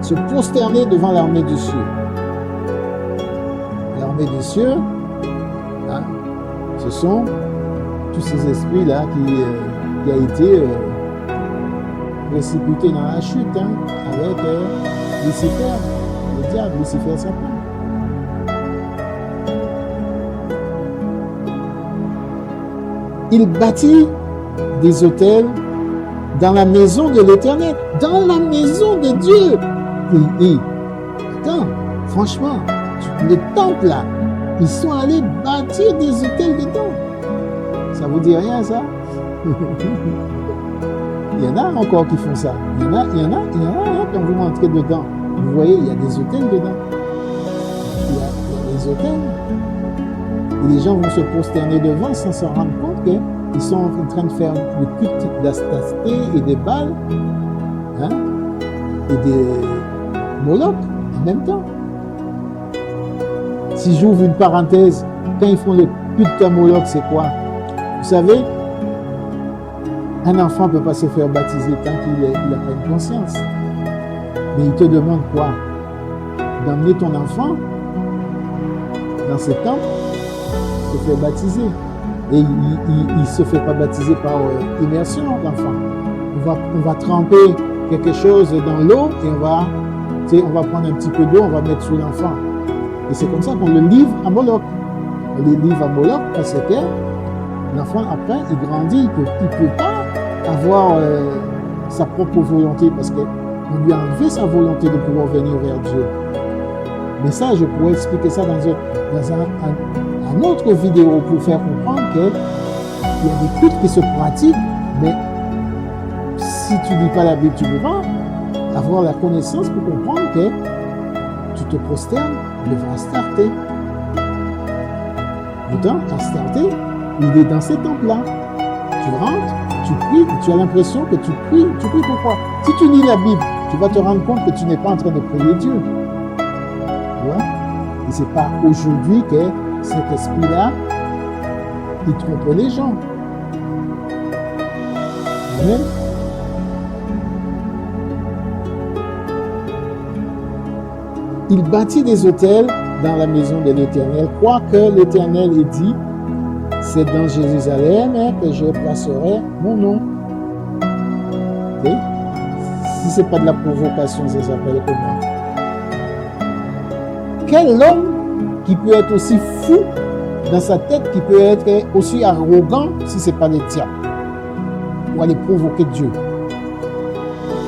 Se prosterner devant l'armée des cieux. L'armée des cieux, ce sont tous ces esprits-là qui a été précipité dans la chute avec Lucifer, le diable, Lucifer Satan. Il bâtit des autels dans la maison de l'Éternel, dans la maison de Dieu. Et attends, franchement, le temple là, ils sont allés bâtir des autels dedans. Ça vous dit rien, ça? Il y en a encore qui font ça. Il y en a quand vous rentrez dedans. Vous voyez, il y a des hôtels dedans. Il y a des hôtels. Et les gens vont se prosterner devant sans se rendre compte qu'ils sont en train de faire le culte d'Astarté et des Baals, hein, et des Moloch en même temps. Si j'ouvre une parenthèse, quand ils font le culte à Moloch, c'est quoi? Vous savez, un enfant ne peut pas se faire baptiser tant qu'il n'a pas une conscience. Mais il te demande quoi? D'emmener ton enfant dans ce temple, se faire baptiser. Et il ne se fait pas baptiser par immersion, l'enfant. On va tremper quelque chose dans l'eau et on va prendre un petit peu d'eau, on va mettre sous l'enfant. Et c'est comme ça qu'on le livre à Moloch. On le livre à Moloch parce que l'enfant, après, il grandit, il ne peut pas avoir sa propre volonté parce qu'on lui a enlevé sa volonté de pouvoir venir vers Dieu. Mais ça, je pourrais expliquer ça dans une autre vidéo pour faire comprendre qu'il y a des cultes qui se pratiquent, mais si tu ne lis pas la Bible, tu ne peux pas avoir la connaissance pour comprendre que tu te prosternes devant Astarté. Pourtant, Astarté, il est dans ces temples-là. Tu rentres, tu pries, tu as l'impression que tu pries pourquoi? Si tu lis la Bible, tu vas te rendre compte que tu n'es pas en train de prier Dieu. Tu vois? Et ce n'est pas aujourd'hui que cet esprit-là, il trompe les gens. Amen. Il bâtit des autels dans la maison de l'Éternel, quoique l'Éternel ait dit, c'est dans Jérusalem que je placerai mon nom. Okay? Si ce n'est pas de la provocation, ça s'appelle comment? Quel homme qui peut être aussi fou dans sa tête, qui peut être aussi arrogant, si ce n'est pas le diable, pour aller provoquer Dieu?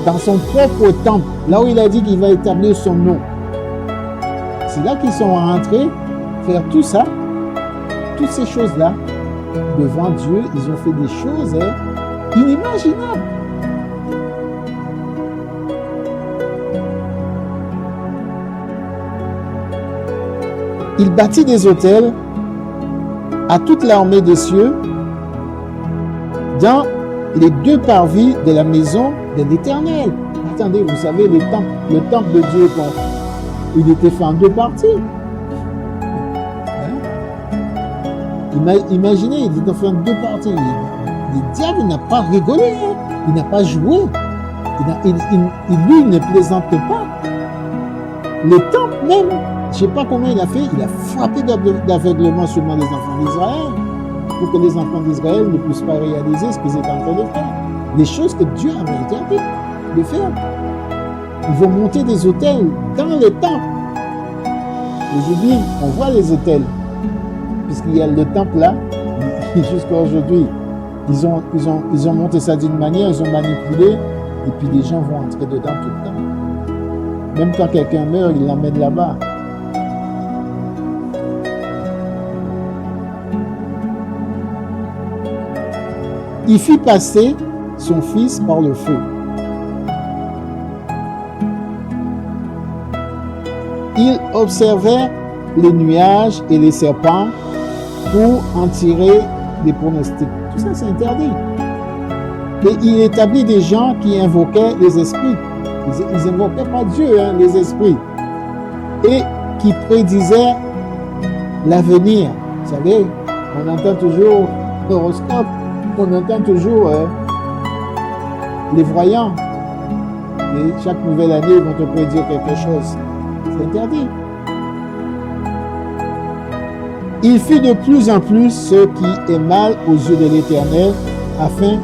Dans son propre temple, là où il a dit qu'il va établir son nom. C'est là qu'ils sont rentrés faire tout ça, toutes ces choses-là, devant Dieu. Ils ont fait des choses inimaginables. Il bâtit des autels à toute l'armée des cieux dans les deux parvis de la maison de l'Éternel. Attendez, vous savez, le temple de Dieu, il était fait en deux parties. Imaginez, il était fait en deux parties. Le diable n'a pas rigolé, il n'a pas joué. Lui, il ne plaisante pas. Le temple même, je ne sais pas comment il a fait, il a frappé d'aveuglement seulement les enfants d'Israël, pour que les enfants d'Israël ne puissent pas réaliser ce qu'ils étaient en train de faire. Les choses que Dieu avait interdit de faire. Ils vont monter des autels dans les temples. Aujourd'hui, on voit les autels, puisqu'il y a le temple là, jusqu'à aujourd'hui. Ils ont monté ça d'une manière, ils ont manipulé, et puis les gens vont entrer dedans tout le temps. Même quand quelqu'un meurt, ils l'emmènent là-bas. Il fit passer son fils par le feu. Il observait les nuages et les serpents pour en tirer des pronostics. Tout ça, c'est interdit. Et il établit des gens qui invoquaient les esprits. Ils n'invoquaient pas Dieu, hein, les esprits. Et qui prédisaient l'avenir. Vous savez, on entend toujours l'horoscope, on entend toujours les voyants. Et chaque nouvelle année, ils vont te prédire quelque chose. C'est interdit. Il fit de plus en plus ce qui est mal aux yeux de l'Éternel afin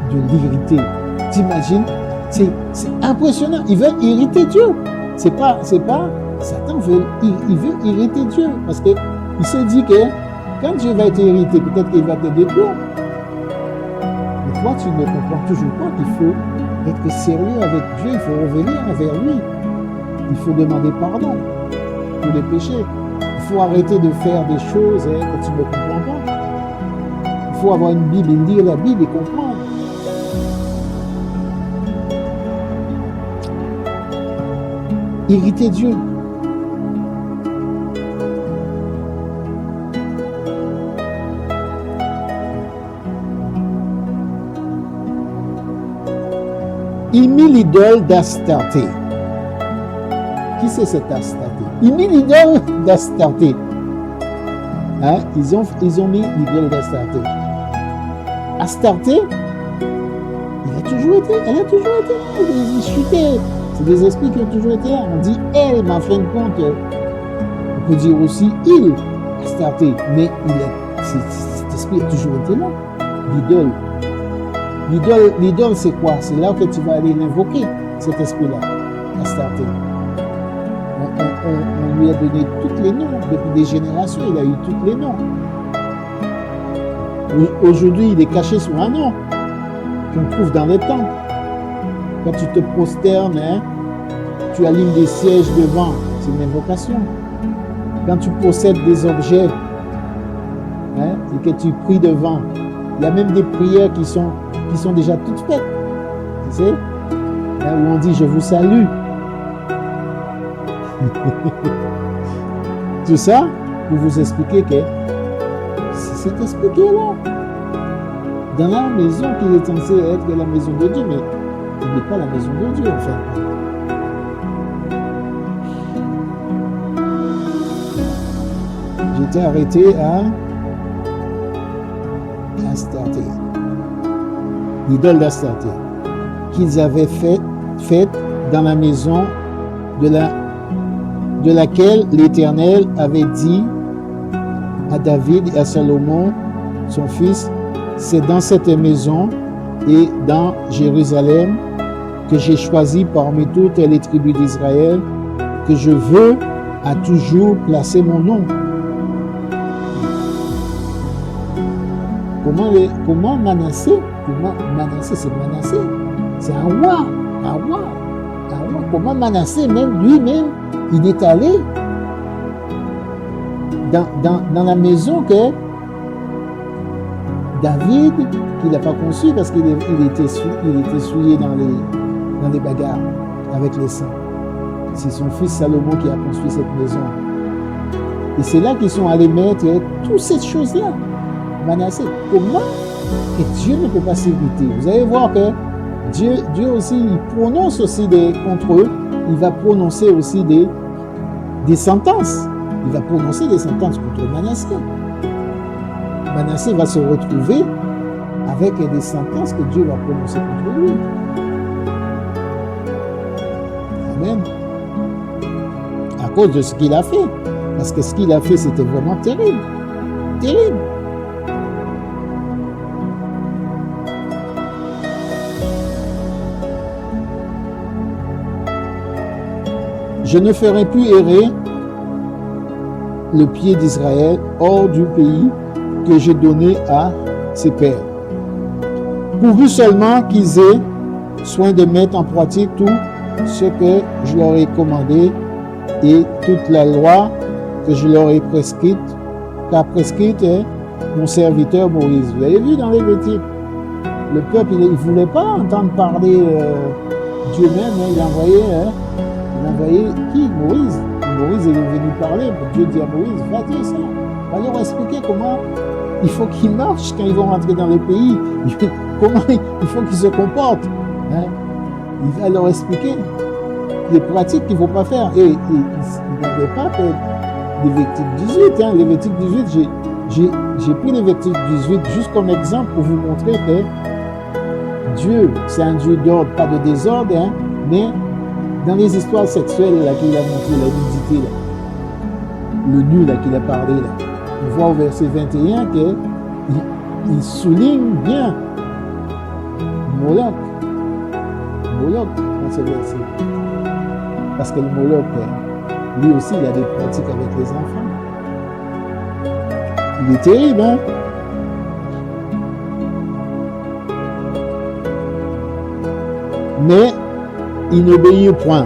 de l'irriter. T'imagines? C'est impressionnant. Il veut irriter Dieu. C'est pas Satan il veut irriter Dieu parce que il se dit que Quand Dieu va t'hériter, peut-être qu'il va te détruire. Mais toi, tu ne comprends toujours pas qu'il faut être sérieux avec Dieu, il faut revenir vers lui. Il faut demander pardon pour les péchés. Il faut arrêter de faire des choses que tu ne comprends pas. Il faut avoir une Bible et lire la Bible et comprendre. Irriter Dieu. Il mit l'idole d'Astarté. Qui c'est cette Astarté? Il mit l'idole d'Astarté. Hein? Ils ont mis l'idole d'Astarté. Astarté, elle a toujours été là. C'est des esprits qui ont toujours été là. On dit elle, mais en fin de compte, on peut dire aussi il, Astarté. Mais cet esprit a toujours été là. L'idole, c'est quoi? C'est là que tu vas aller l'invoquer, cet esprit-là, Astarté. On lui a donné tous les noms. Depuis des générations, il a eu tous les noms. Aujourd'hui, il est caché sous un nom qu'on trouve dans les temples. Quand tu te prosternes, tu alignes des sièges devant, c'est une invocation. Quand tu possèdes des objets et que tu pries devant, il y a même des prières qui sont déjà toutes faites. Tu sais, où on dit je vous salue. Tout ça pour vous expliquer que c'est cet esprit qui est là. Dans la maison qui est censée être la maison de Dieu, mais il n'est pas la maison de Dieu, en fait. J'étais arrêté à Astarté, l'idole d'Astarté, qu'ils avaient faite dans la maison de laquelle l'Éternel avait dit à David et à Salomon, son fils, c'est dans cette maison et dans Jérusalem que j'ai choisi parmi toutes les tribus d'Israël que je veux à toujours placer mon nom. Comment Manassé? C'est Manassé. C'est un roi. Comment Manassé, même lui-même, il est allé dans la maison que David, qu'il n'a pas conçue parce qu'il était souillé dans les bagarres avec les saints. C'est son fils Salomon qui a construit cette maison. Et c'est là qu'ils sont allés mettre toutes ces choses-là. Manassé, comment que Dieu ne peut pas s'irriter? Vous allez voir que Dieu aussi, il prononce aussi contre eux, il va prononcer aussi des sentences. Il va prononcer des sentences contre Manassé. Manassé va se retrouver avec des sentences que Dieu va prononcer contre lui. Amen. À cause de ce qu'il a fait. Parce que ce qu'il a fait, c'était vraiment terrible. Terrible. Je ne ferai plus errer le pied d'Israël hors du pays que j'ai donné à ses pères. Pourvu seulement qu'ils aient soin de mettre en pratique tout ce que je leur ai commandé et toute la loi que je leur ai prescrite, qu'a prescrite mon serviteur Moïse. Vous avez vu dans Lévitique, le peuple, il ne voulait pas entendre parler Dieu même, il a envoyé qui? Moïse. Moïse est venu parler, Dieu dit à Moïse, va dire ça, va leur expliquer comment il faut qu'ils marchent quand ils vont rentrer dans le pays, comment il faut qu'ils se comportent. Il va leur expliquer les pratiques qu'il ne faut pas faire. Et il n'avait pas fait Lévitique 18. Lévitique 18, j'ai pris Lévitique 18 juste comme exemple pour vous montrer que Dieu, c'est un Dieu d'ordre, pas de désordre, mais dans les histoires sexuelles là, qu'il a montré, la nudité, là, le nu là, qu'il a parlé, là, on voit au verset 21 qu'il souligne bien Moloch dans ce verset. Parce que le Moloch, lui aussi, il a des pratiques avec les enfants. Il est terrible, hein? Mais il n'obéit point.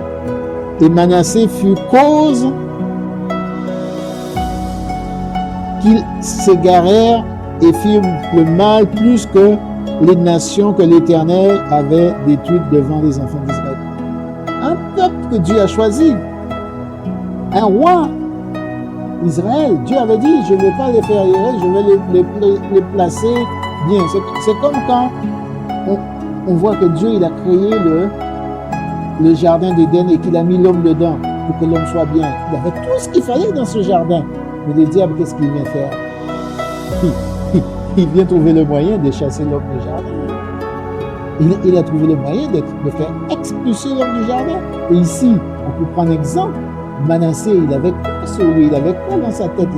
Et Manassé fut cause qu'ils s'égarèrent et firent le mal plus que les nations que l'Éternel avait détruites devant les enfants d'Israël. Un peuple que Dieu a choisi, un roi, Israël. Dieu avait dit, je ne vais pas les faire errer, je vais les placer bien. C'est comme quand on voit que Dieu il a créé le jardin d'Éden et qu'il a mis l'homme dedans pour que l'homme soit bien. Il avait tout ce qu'il fallait dans ce jardin. Mais le diable, qu'est-ce qu'il vient faire? Il vient trouver le moyen de chasser l'homme du jardin. Il a trouvé le moyen de faire expulser l'homme du jardin. Et ici, on peut prendre exemple. Manassé, il avait quoi sur lui? Il avait quoi dans sa tête?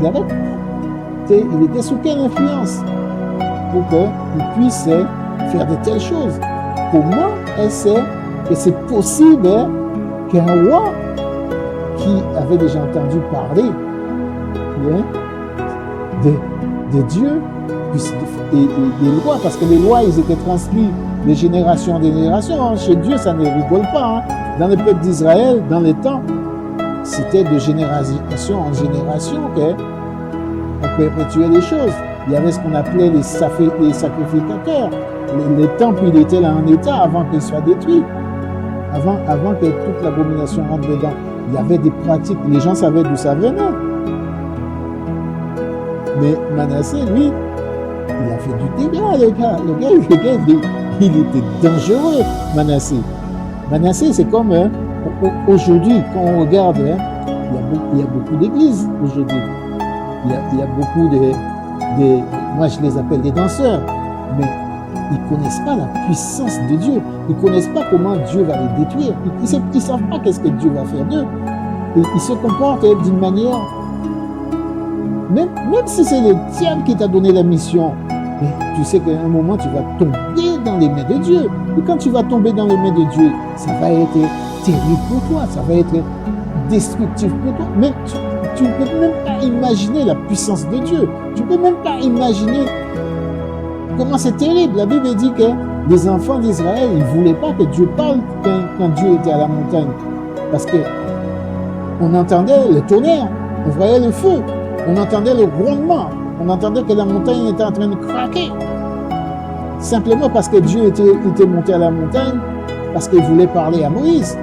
Il était sous quelle influence pour qu'il puisse faire de telles choses? Comment est-ce que c'est possible qu'un roi qui avait déjà entendu parler de Dieu et des lois, parce que les lois, ils étaient transmis de génération en génération. Chez Dieu, ça ne rigole pas. Dans le peuple d'Israël, dans les temps, c'était de génération en génération qu'on perpétuait les choses. Il y avait ce qu'on appelait les sacrificateurs. Le temple, il était là en état avant qu'il soit détruit. Avant que toute l'abomination rentre dedans. Il y avait des pratiques, les gens savaient d'où ça venait. Mais Manassé, lui, il a fait du dégât, le gars, il était dangereux, Manassé. Manassé, c'est comme aujourd'hui, quand on regarde, il y a beaucoup d'églises aujourd'hui. Il y a beaucoup de moi je les appelle des danseurs, mais ils ne connaissent pas la puissance de Dieu. Ils ne connaissent pas comment Dieu va les détruire. Ils ne savent pas qu'est-ce que Dieu va faire d'eux. Ils se comportent d'une manière... Même si c'est le diable qui t'a donné la mission, mais tu sais qu'à un moment, tu vas tomber dans les mains de Dieu. Et quand tu vas tomber dans les mains de Dieu, ça va être terrible pour toi. Ça va être destructif pour toi. Mais tu ne peux même pas imaginer la puissance de Dieu. Tu ne peux même pas imaginer comment c'est terrible. La Bible dit que les enfants d'Israël, ils ne voulaient pas que Dieu parle quand Dieu était à la montagne. Parce qu'on entendait le tonnerre, on voyait le feu, on entendait le grondement, on entendait que la montagne était en train de craquer. Simplement parce que Dieu était monté à la montagne, parce qu'il voulait parler à Moïse.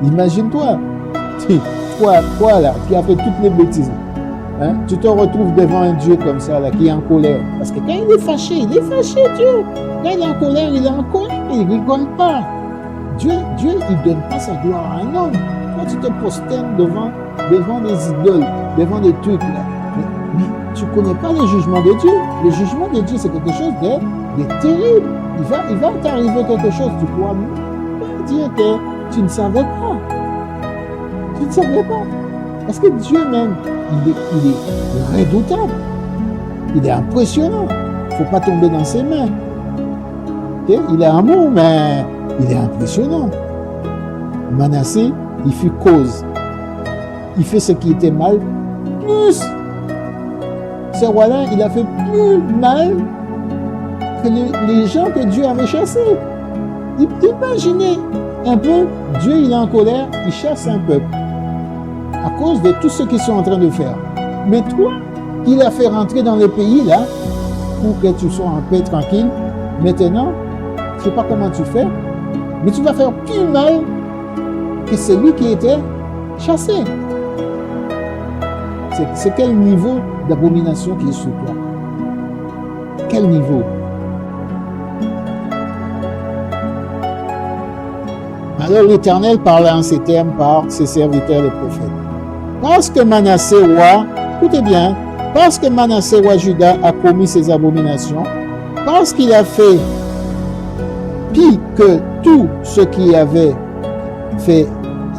Imagine-toi, toi là, qui a fait toutes les bêtises, hein, tu te retrouves devant un Dieu comme ça, là, qui est en colère. Parce que quand il est fâché, Dieu. Quand il est en colère, il ne rigole pas. Dieu, il ne donne pas sa gloire à un homme. Toi, tu te prosternes devant des idoles, devant des trucs là. Mais tu ne connais pas le jugement de Dieu. Le jugement de Dieu, c'est quelque chose de terrible. Il va t'arriver quelque chose, tu ne pourras même pas dire que tu ne savais pas. Tu ne savais pas. Parce que Dieu même, il est redoutable. Il est impressionnant. Il ne faut pas tomber dans ses mains. Okay? Il est amour, mais il est impressionnant. Manassé, il fut cause. Il fait ce qui était mal plus. Ce roi-là, il a fait plus mal que les gens que Dieu avait chassés. Imaginez un peu, Dieu il est en colère, il chasse un peuple à cause de tout ce qu'ils sont en train de faire. Mais toi, il a fait rentrer dans le pays là pour que tu sois en paix tranquille. Maintenant, je ne sais pas comment tu fais, mais tu vas faire plus mal que celui qui était chassé. C'est quel niveau d'abomination qui est sur toi? Quel niveau? Alors l'Éternel parla en ces termes par ses serviteurs les prophètes. Parce que Manassé roi, écoutez bien, parce que Manassé roi Juda a commis ces abominations, parce qu'il a fait pire que tout ce qui avait fait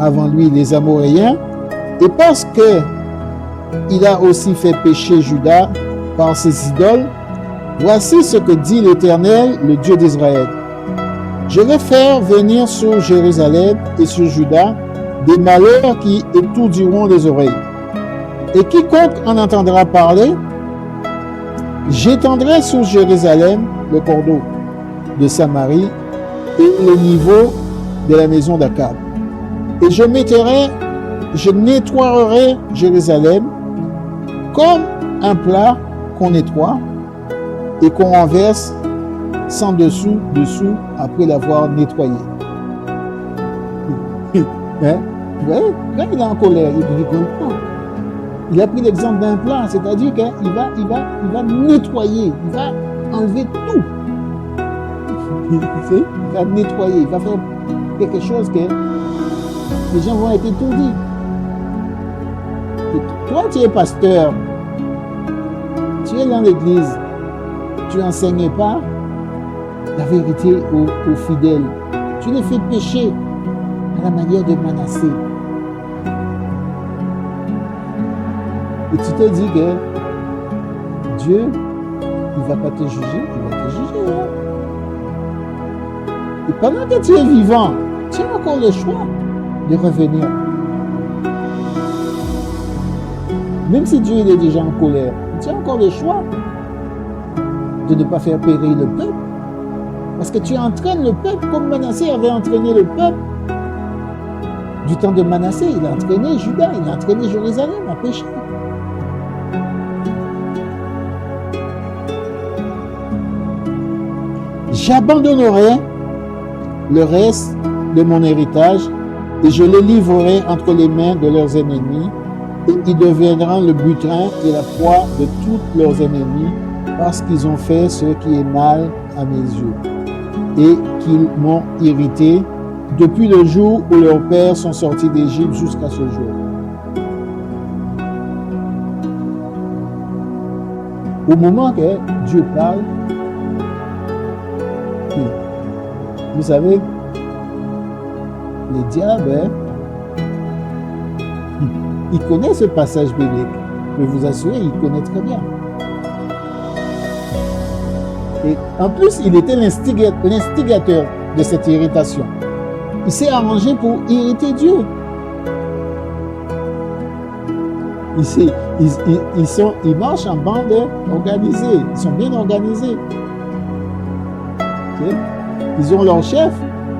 avant lui les Amoréens, et parce que il a aussi fait pécher Juda par ses idoles, voici ce que dit l'Éternel, le Dieu d'Israël. Je vais faire venir sur Jérusalem et sur Juda des malheurs qui étourdiront les oreilles. Et quiconque en entendra parler J'étendrai sur Jérusalem le cordeau de Samarie et le niveau de la maison d'Akab. Et je nettoierai Jérusalem comme un plat qu'on nettoie et qu'on renverse sans dessous après l'avoir nettoyé. Hein? Ouais, quand il est en colère, il rigole pas. Il a pris l'exemple d'un plat, c'est-à-dire qu'il va nettoyer, il va enlever tout. Il va nettoyer, il va faire quelque chose que les gens vont être étourdis. Et toi, tu es pasteur, tu es dans l'église, tu n'enseignes pas la vérité aux fidèles. Tu les fais pécher à la manière de Manassé. Et tu te dis que Dieu, il ne va pas te juger, il va te juger. Hein? Et pendant que tu es vivant, tu as encore le choix de revenir. Même si Dieu il est déjà en colère, tu as encore le choix de ne pas faire périr le peuple. Parce que tu entraînes le peuple comme Manassé avait entraîné le peuple. Du temps de Manassé, il a entraîné Juda, il a entraîné Jérusalem à pécher. J'abandonnerai le reste de mon héritage et je les livrerai entre les mains de leurs ennemis et ils deviendront le butin et la proie de tous leurs ennemis parce qu'ils ont fait ce qui est mal à mes yeux et qu'ils m'ont irrité depuis le jour où leurs pères sont sortis d'Égypte jusqu'à ce jour. Au moment que Dieu parle, vous savez, les diables, ils connaissent ce passage biblique. Je peux vous assurer, ils connaissent très bien. Et en plus, il était l'instigateur de cette irritation. Il s'est arrangé pour irriter Dieu. Ils marchent en bande organisée. Ils sont bien organisés. Okay? Ils ont leur chef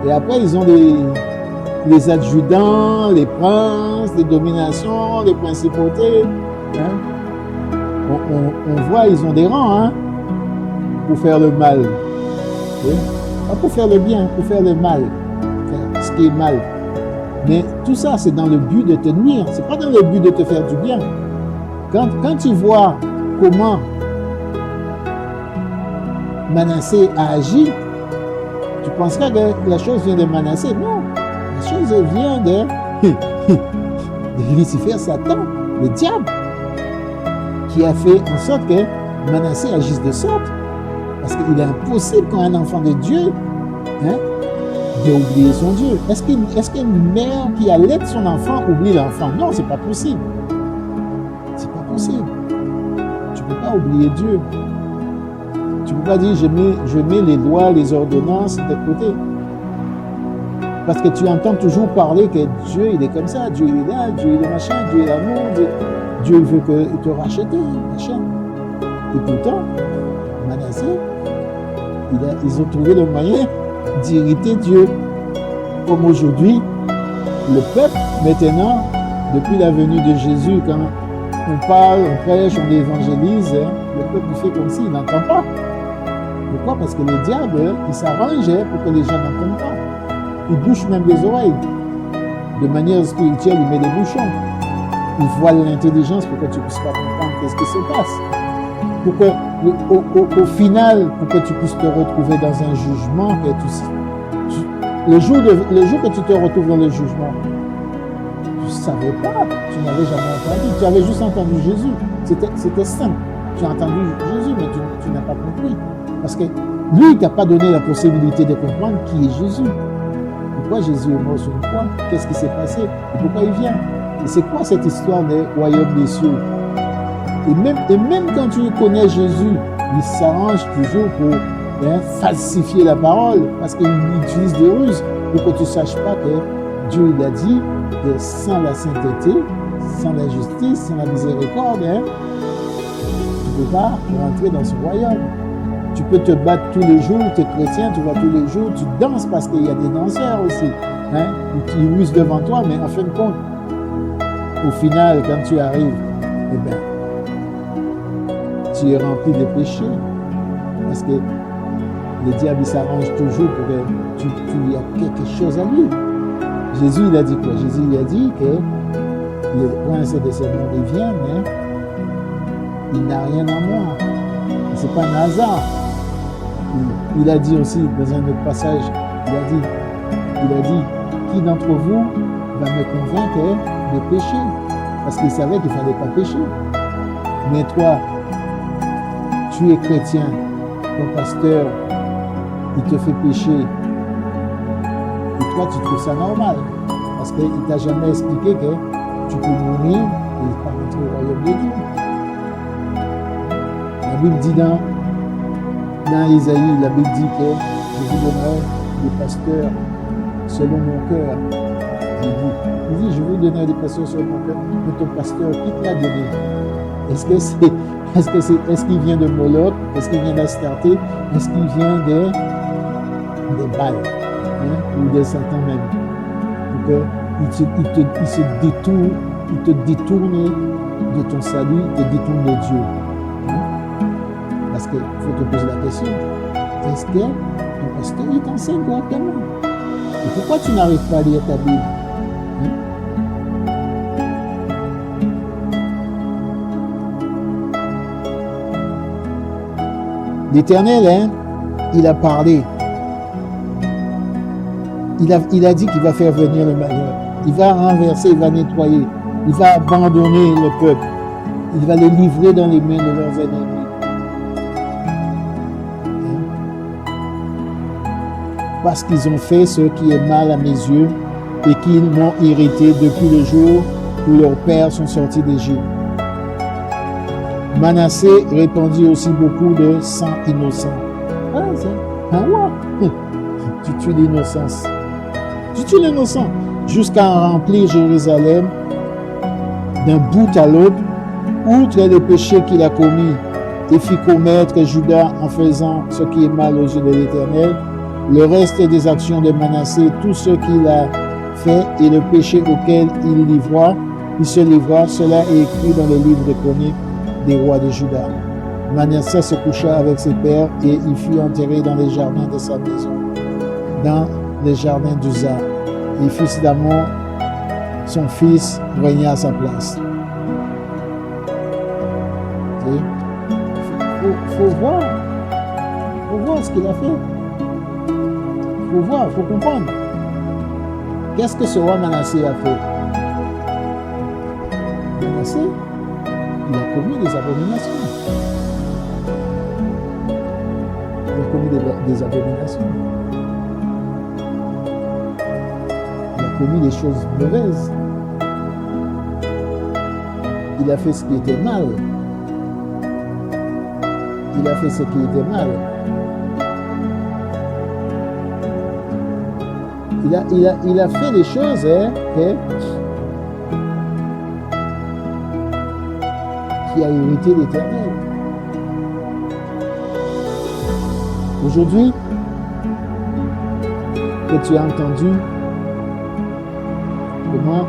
et après ils ont les adjudants, les princes, les dominations, les principautés. Hein? On voit, ils ont des rangs hein, pour faire le mal. Okay? Pas pour faire le bien, pour faire le mal. Faire ce qui est mal. Mais tout ça, c'est dans le but de te nuire. C'est pas dans le but de te faire du bien. Quand tu vois comment Manassé a agi, tu penseras que la chose vient de Manassé. Non, la chose vient de Lucifer, Satan, le diable, qui a fait en sorte que Manassé agisse de sorte. Parce qu'il est impossible quand un enfant de Dieu d'oublier son Dieu. Est-ce qu'une mère qui allait son enfant oublie l'enfant? Non, c'est pas possible. C'est pas possible. Tu ne peux pas oublier Dieu. Tu ne peux pas dire je mets les lois, les ordonnances de côté. Parce que tu entends toujours parler que Dieu il est comme ça, Dieu il est là, Dieu il est machin, Dieu est l'amour, Dieu veut te racheter, machin. Et pourtant, Manassé, ils ont trouvé le moyen d'irriter Dieu. Comme aujourd'hui, le peuple, maintenant, depuis la venue de Jésus, quand on parle, on prêche, on évangélise, le peuple fait comme s'il n'entend pas. Pourquoi? Parce que le diable, il s'arrange pour que les gens n'entendent pas. Il bouche même les oreilles. De manière spirituelle, il met des bouchons. Il voile l'intelligence pour que tu ne puisses pas comprendre qu'est-ce qui se passe. Pour que, au final, pour que tu puisses te retrouver dans un jugement, que le jour que tu te retrouves dans le jugement, tu ne savais pas, tu n'avais jamais entendu, tu avais juste entendu Jésus. C'était simple. Tu as entendu Jésus, mais tu n'as pas compris. Parce que lui, il t'a pas donné la possibilité de comprendre qui est Jésus. Pourquoi Jésus est mort sur une croix? Qu'est-ce qui s'est passé? Et pourquoi il vient? Et c'est quoi cette histoire des royaumes des cieux? Et même quand tu connais Jésus, il s'arrange toujours pour falsifier la parole, parce qu'il utilise des ruses pour que tu ne saches pas que Dieu il a dit que sans la sainteté, sans la justice, sans la miséricorde, tu ne ne peux pas rentrer dans ce royaume. Tu peux te battre tous les jours, tu es chrétien, tu vas tous les jours, tu danses parce qu'il y a des danseurs aussi. Hein? Ils rusent devant toi, mais en fin de compte, au final, quand tu arrives, eh bien, tu es rempli de péchés. Parce que le diable, il s'arrange toujours pour que tu aies quelque chose à lui. Jésus, il a dit quoi? Jésus, il a dit que le prince de ce monde, il vient, mais il n'a rien à moi. Ce n'est pas un hasard. Il a dit aussi, dans un autre passage, il a dit, qui d'entre vous va me convaincre de pécher? Parce qu'il savait qu'il ne fallait pas pécher. Mais toi, tu es chrétien, ton pasteur, il te fait pécher. Et toi, tu trouves ça normal. Parce qu'il ne t'a jamais expliqué que tu peux mourir et pas rentrer au royaume de Dieu. La Bible dit dans Isaïe, la Bible dit que je vous donnerai des pasteurs selon mon cœur. Il dit, je vous donnerai des pasteurs selon mon cœur. Mais ton pasteur, qui te l'a donné? Est-ce qu'il vient de Moloch? Est-ce qu'il vient d'Astarté? Est-ce qu'il vient des Baals, hein, ou de Satan même? Donc, il te détourne de ton salut, il te détourne de Dieu. Hein? Parce qu'il faut te poser la question, est-ce que ton pasteur il t'enseigne correctement? Et pourquoi tu n'arrives pas à lire ta Bible? Hein? L'Éternel, hein, il a parlé. Il a dit qu'il va faire venir le malheur. Il va renverser, il va nettoyer. Il va abandonner le peuple. Il va les livrer dans les mains de leurs ennemis. Parce qu'ils ont fait ce qui est mal à mes yeux et qu'ils m'ont irrité depuis le jour où leurs pères sont sortis d'Égypte. Manassé répandit aussi beaucoup de sang innocent. Ah, c'est un roi. Tu tues l'innocence. Tu tues l'innocent. Jusqu'à remplir Jérusalem d'un bout à l'autre, outre les péchés qu'il a commis, et fit commettre Juda en faisant ce qui est mal aux yeux de l'Éternel, le reste des actions de Manassé, tout ce qu'il a fait et le péché auquel il se livra, cela est écrit dans le livre de chroniques des rois de Juda. Manassé se coucha avec ses pères et il fut enterré dans les jardins de sa maison, dans les jardins d'Uza. Et fils d'Amon, son fils, régna à sa place. Il faut voir ce qu'il a fait. Il faut voir, il faut comprendre. Qu'est-ce que ce roi Manassé a fait? Manassé, il a commis des abominations. Il a commis des abominations. Il a commis des choses mauvaises. Il a fait ce qui était mal. Il a fait ce qui était mal. Il a fait des choses qui a irrité l'Éternel. Aujourd'hui, que tu as entendu comment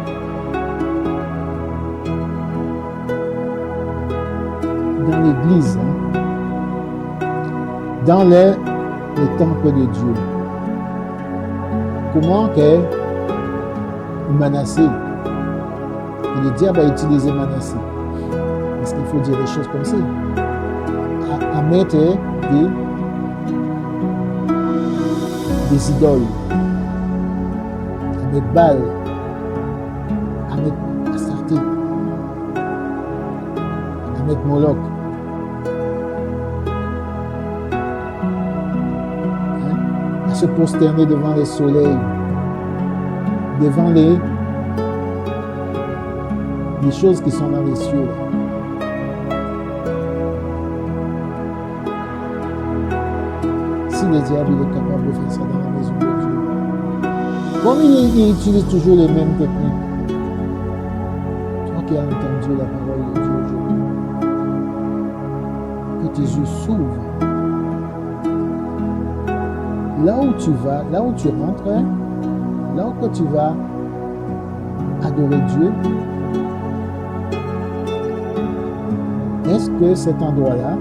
dans l'Église, dans les temples de Dieu, comment que Manassé, et le diable a utilisé Manassé, parce qu'il faut dire des choses comme ça, à mettre des idoles, à mettre Baal, à mettre Astarté, à mettre Moloch. À se prosterner devant les soleils, devant les choses qui sont dans les cieux. Si le diable est capable de faire ça dans la maison de Dieu, comme il utilise toujours les mêmes techniques, toi qui as entendu la parole de Dieu aujourd'hui, tes yeux s'ouvrent. Là où tu vas, là où tu rentres, là où tu vas adorer Dieu, est-ce que cet endroit-là,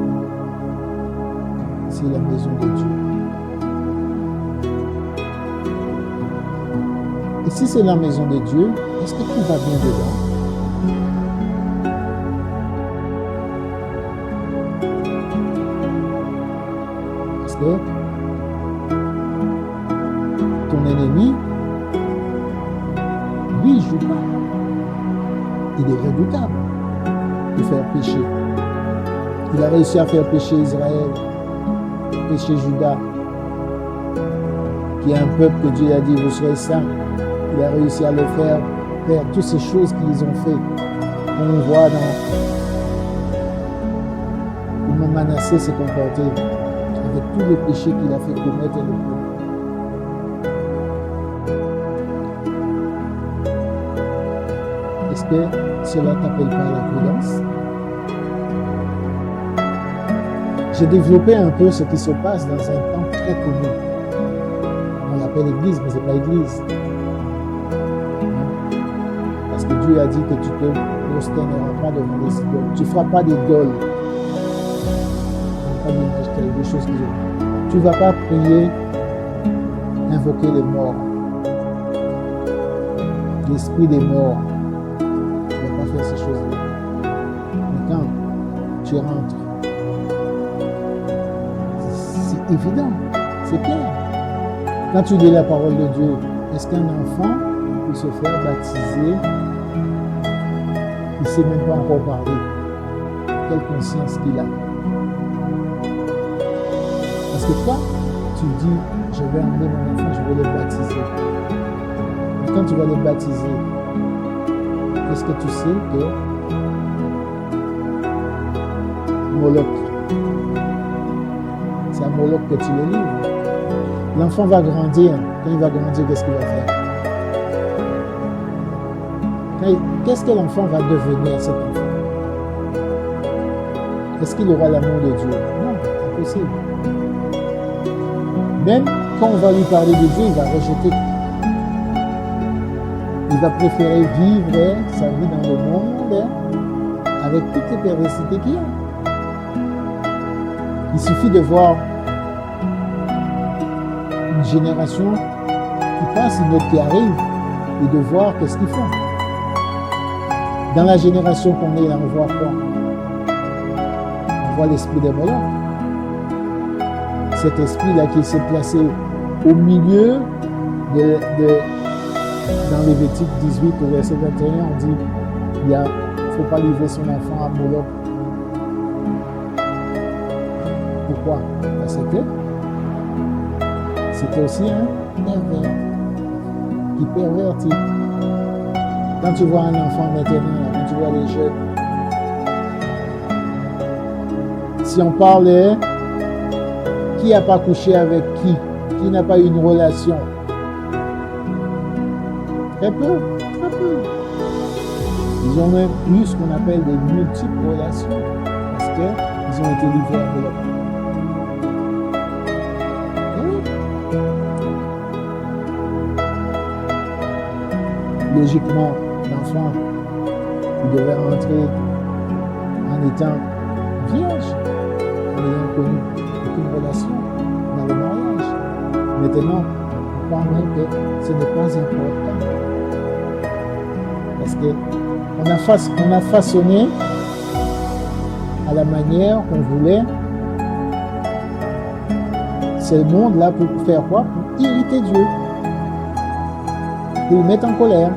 c'est la maison de Dieu? Et si c'est la maison de Dieu, est-ce que tout va bien dedans? Parce que ton ennemi, lui, il ne joue pas. Il est redoutable de faire pécher. Il a réussi à faire pécher Israël, pécher Juda, qui est un peuple que Dieu a dit, vous serez saints. Il a réussi à le faire toutes ces choses qu'ils ont fait. On voit dans comment Manassé s'est comporté avec tous les péchés qu'il a fait commettre et le peuple. Est-ce que cela t'appelle pas la prudence? J'ai développé un peu ce qui se passe dans un temps très connu. On l'appelle Église, mais ce n'est pas Église. Parce que Dieu a dit que tu te prosterneras pas devant les idoles. Tu ne feras pas d'idole. Des choses qui tu ne vas pas prier, invoquer les morts. L'esprit des morts. Tu ne vas pas faire ces choses-là. Mais quand tu rentres, c'est évident, c'est clair. Quand tu lis la parole de Dieu, est-ce qu'un enfant peut se faire baptiser? Il ne sait même pas encore parler. Quelle conscience qu'il a? Parce que toi, tu dis, je vais emmener mon enfant, je vais le baptiser. Mais quand tu vas le baptiser, est-ce que tu sais que Moloch, c'est à Moloch que tu le livres? L'enfant va grandir. Quand il va grandir, qu'est-ce qu'il va faire? Qu'est-ce que l'enfant va devenir, cet enfant? Est-ce qu'il aura l'amour de Dieu? Non, impossible. Même quand on va lui parler de Dieu, il va rejeter. Il va préférer vivre sa vie dans le monde avec toutes les perversités qu'il y a. Il suffit de voir une génération qui passe, une autre qui arrive, et de voir qu'est-ce qu'ils font. Dans la génération qu'on est là, on voit quoi? On voit l'esprit des Moloch. Cet esprit-là qui s'est placé au milieu dans Lévitique 18 au verset 21, on dit il ne faut pas livrer son enfant à Moloch. Pourquoi? Parce que c'était aussi un pervers qui pervertit. Quand tu vois un enfant maintenant, quand tu vois les jeunes, si on parlait, qui n'a pas couché avec qui n'a pas eu une relation? Très peu, très peu. Ils ont même eu ce qu'on appelle des multiples relations parce qu'ils ont été livrés à Moloch. Logiquement, l'enfant, il devait rentrer en étant vierge, en ayant connu aucune relation dans le mariage. Maintenant, on croit même que ce n'est pas important. Parce qu'on a façonné à la manière qu'on voulait ce monde-là pour faire quoi? Pour irriter Dieu. Pour le mettre en colère.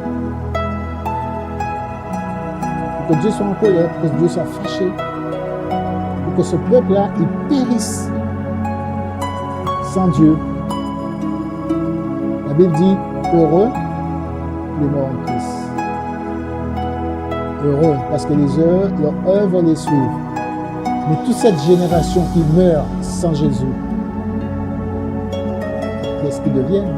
Pour que Dieu soit en colère, pour que Dieu soit fâché. Pour que ce peuple-là, il périsse sans Dieu. La Bible dit, heureux les morts en Christ. Heureux, parce que leurs œuvres les suivent. Mais toute cette génération qui meurt sans Jésus, qu'est-ce qu'ils deviennent?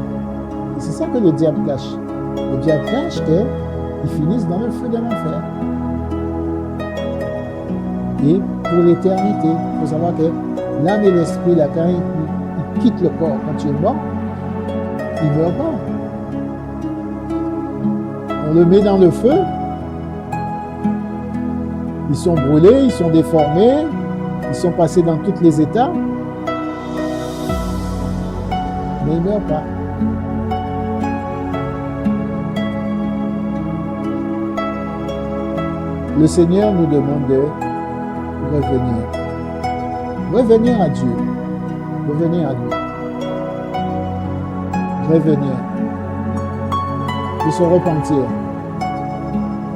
Et c'est ça que le diable cache. Le diable cache qu'ils finissent dans le feu de l'enfer. et pour l'éternité. Il faut savoir que l'âme et l'esprit, là, quand ils quittent le corps, quand tu es mort, ils ne meurent pas. On le met dans le feu, ils sont brûlés, ils sont déformés, ils sont passés dans tous les états, mais ils ne meurent pas. Le Seigneur nous demande de revenir. Revenir à Dieu. Revenir à lui. Revenir. De se repentir.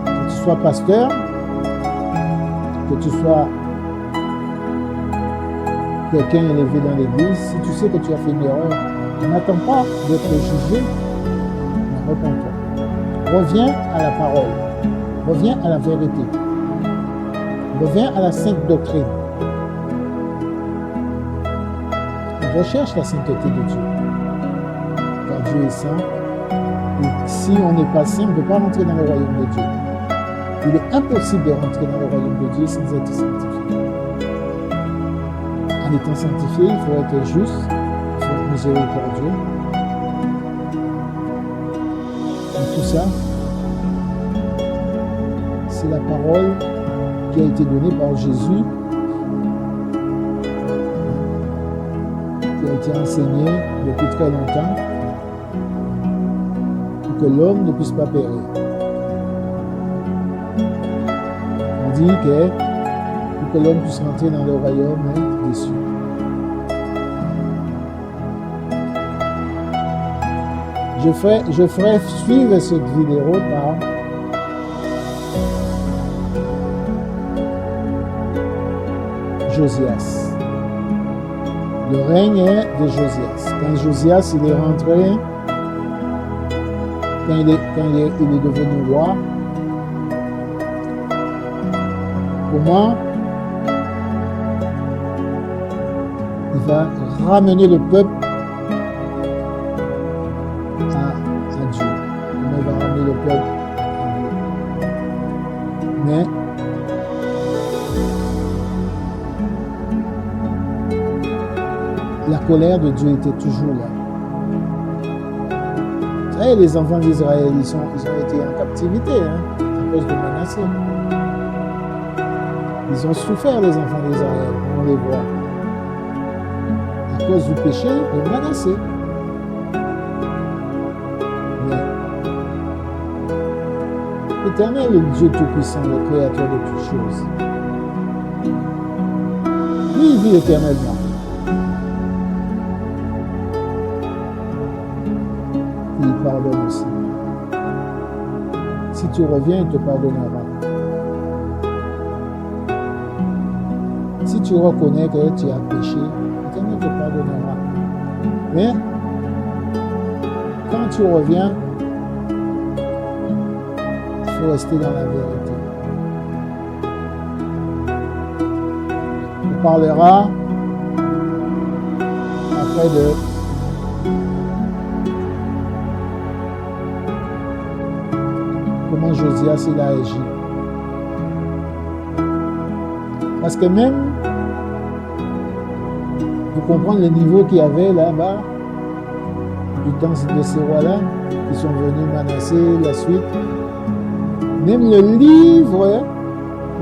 Que tu sois pasteur, que tu sois quelqu'un élevé dans l'église, si tu sais que tu as fait une erreur, n'attends pas d'être jugé, mais repens-toi. Reviens à la parole. Reviens à la vérité. Reviens à la sainte doctrine. Recherche la sainteté de Dieu. Car Dieu est saint. Et si on n'est pas saint, on ne peut pas rentrer dans le royaume de Dieu. Il est impossible de rentrer dans le royaume de Dieu sans être sanctifié. En étant sanctifié, il faut être juste, il faut être miséricordieux. Et tout ça, c'est la parole qui a été donnée par Jésus, qui a été enseignée depuis très longtemps, pour que l'homme ne puisse pas périr. On dit que pour que l'homme puisse rentrer dans le royaume des cieux. Je ferai suivre cette vidéo par Josias. Le règne de Josias. Quand Josias il est rentré, quand il est devenu roi, pour moi, il va ramener le peuple à Dieu. Il va ramener le peuple à Dieu. Mais la colère de Dieu était toujours là. Vous savez, les enfants d'Israël, ils ont été en captivité à cause de menacer. Ils ont souffert, les enfants d'Israël, on les voit. À cause du péché de Manassé. Mais l'Éternel, le Dieu Tout-Puissant, le Créateur de toutes choses, lui, il vit éternellement. Il pardonne aussi. Si tu reviens, il te pardonnera. Si tu reconnais que tu as péché, l'Éternel te pardonnera. Mais quand tu reviens, il faut rester dans la vérité. On parlera après de comment Josias il a agi. Parce que même, pour comprendre le niveau qu'il y avait là-bas, du temps de ces rois-là, qui sont venus Manassé, la suite, même le livre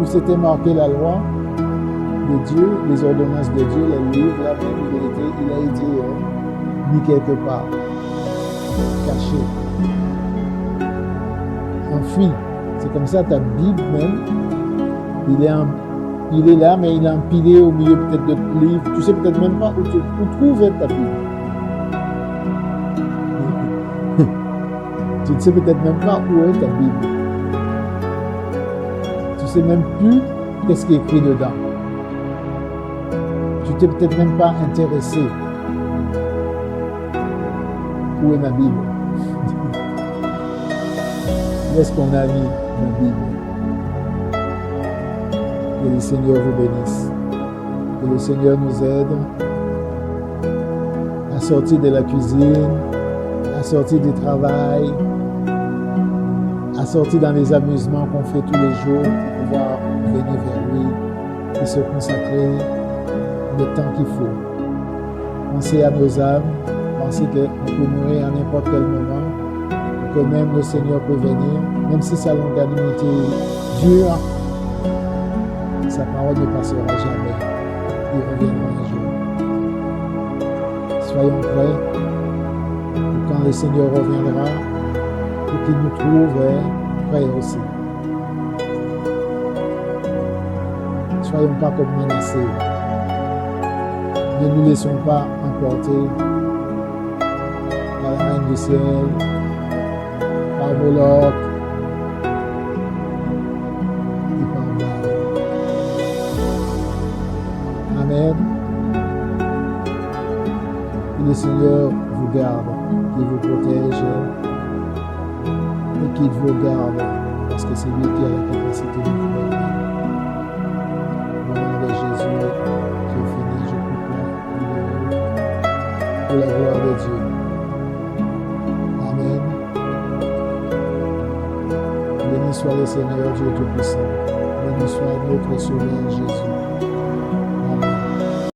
où s'était marqué la loi de Dieu, les ordonnances de Dieu, le livre là même, il a été mis quelque part, caché, enfui. C'est comme ça ta Bible même, il est là, mais il est empilé au milieu peut-être d'autres livres. Tu sais peut-être même pas où trouver ta Bible. Tu ne sais peut-être même pas où est ta Bible. Tu ne sais même plus qu'est-ce qui est écrit dedans. Tu t'es peut-être même pas intéressé. Où est ma Bible? Où est-ce qu'on a mis ma Bible? Que le Seigneur vous bénisse. Que le Seigneur nous aide à sortir de la cuisine, à sortir du travail, à sortir dans les amusements qu'on fait tous les jours pour pouvoir venir vers lui et se consacrer le temps qu'il faut. Pensez à nos âmes, pensez qu'on peut mourir à n'importe quel moment, que même le Seigneur peut venir, même si sa longanimité dure, sa parole ne passera jamais. Il reviendra un jour. Soyons prêts pour quand le Seigneur reviendra, pour qu'il nous trouve prêts aussi. Soyons pas comme menacés. Ne nous laissons pas emporter par la reine du ciel, par Moloch et par Baal. Amen. Que le Seigneur vous garde, qu'il vous protège et qu'il vous garde, parce que c'est lui qui a la capacité de vous garder. Au nom de Jésus, je finis, je coupe pour la gloire de Dieu. Amen. Béni soit le Seigneur Dieu Tout-Puissant. Béni soit notre Sauveur Jésus.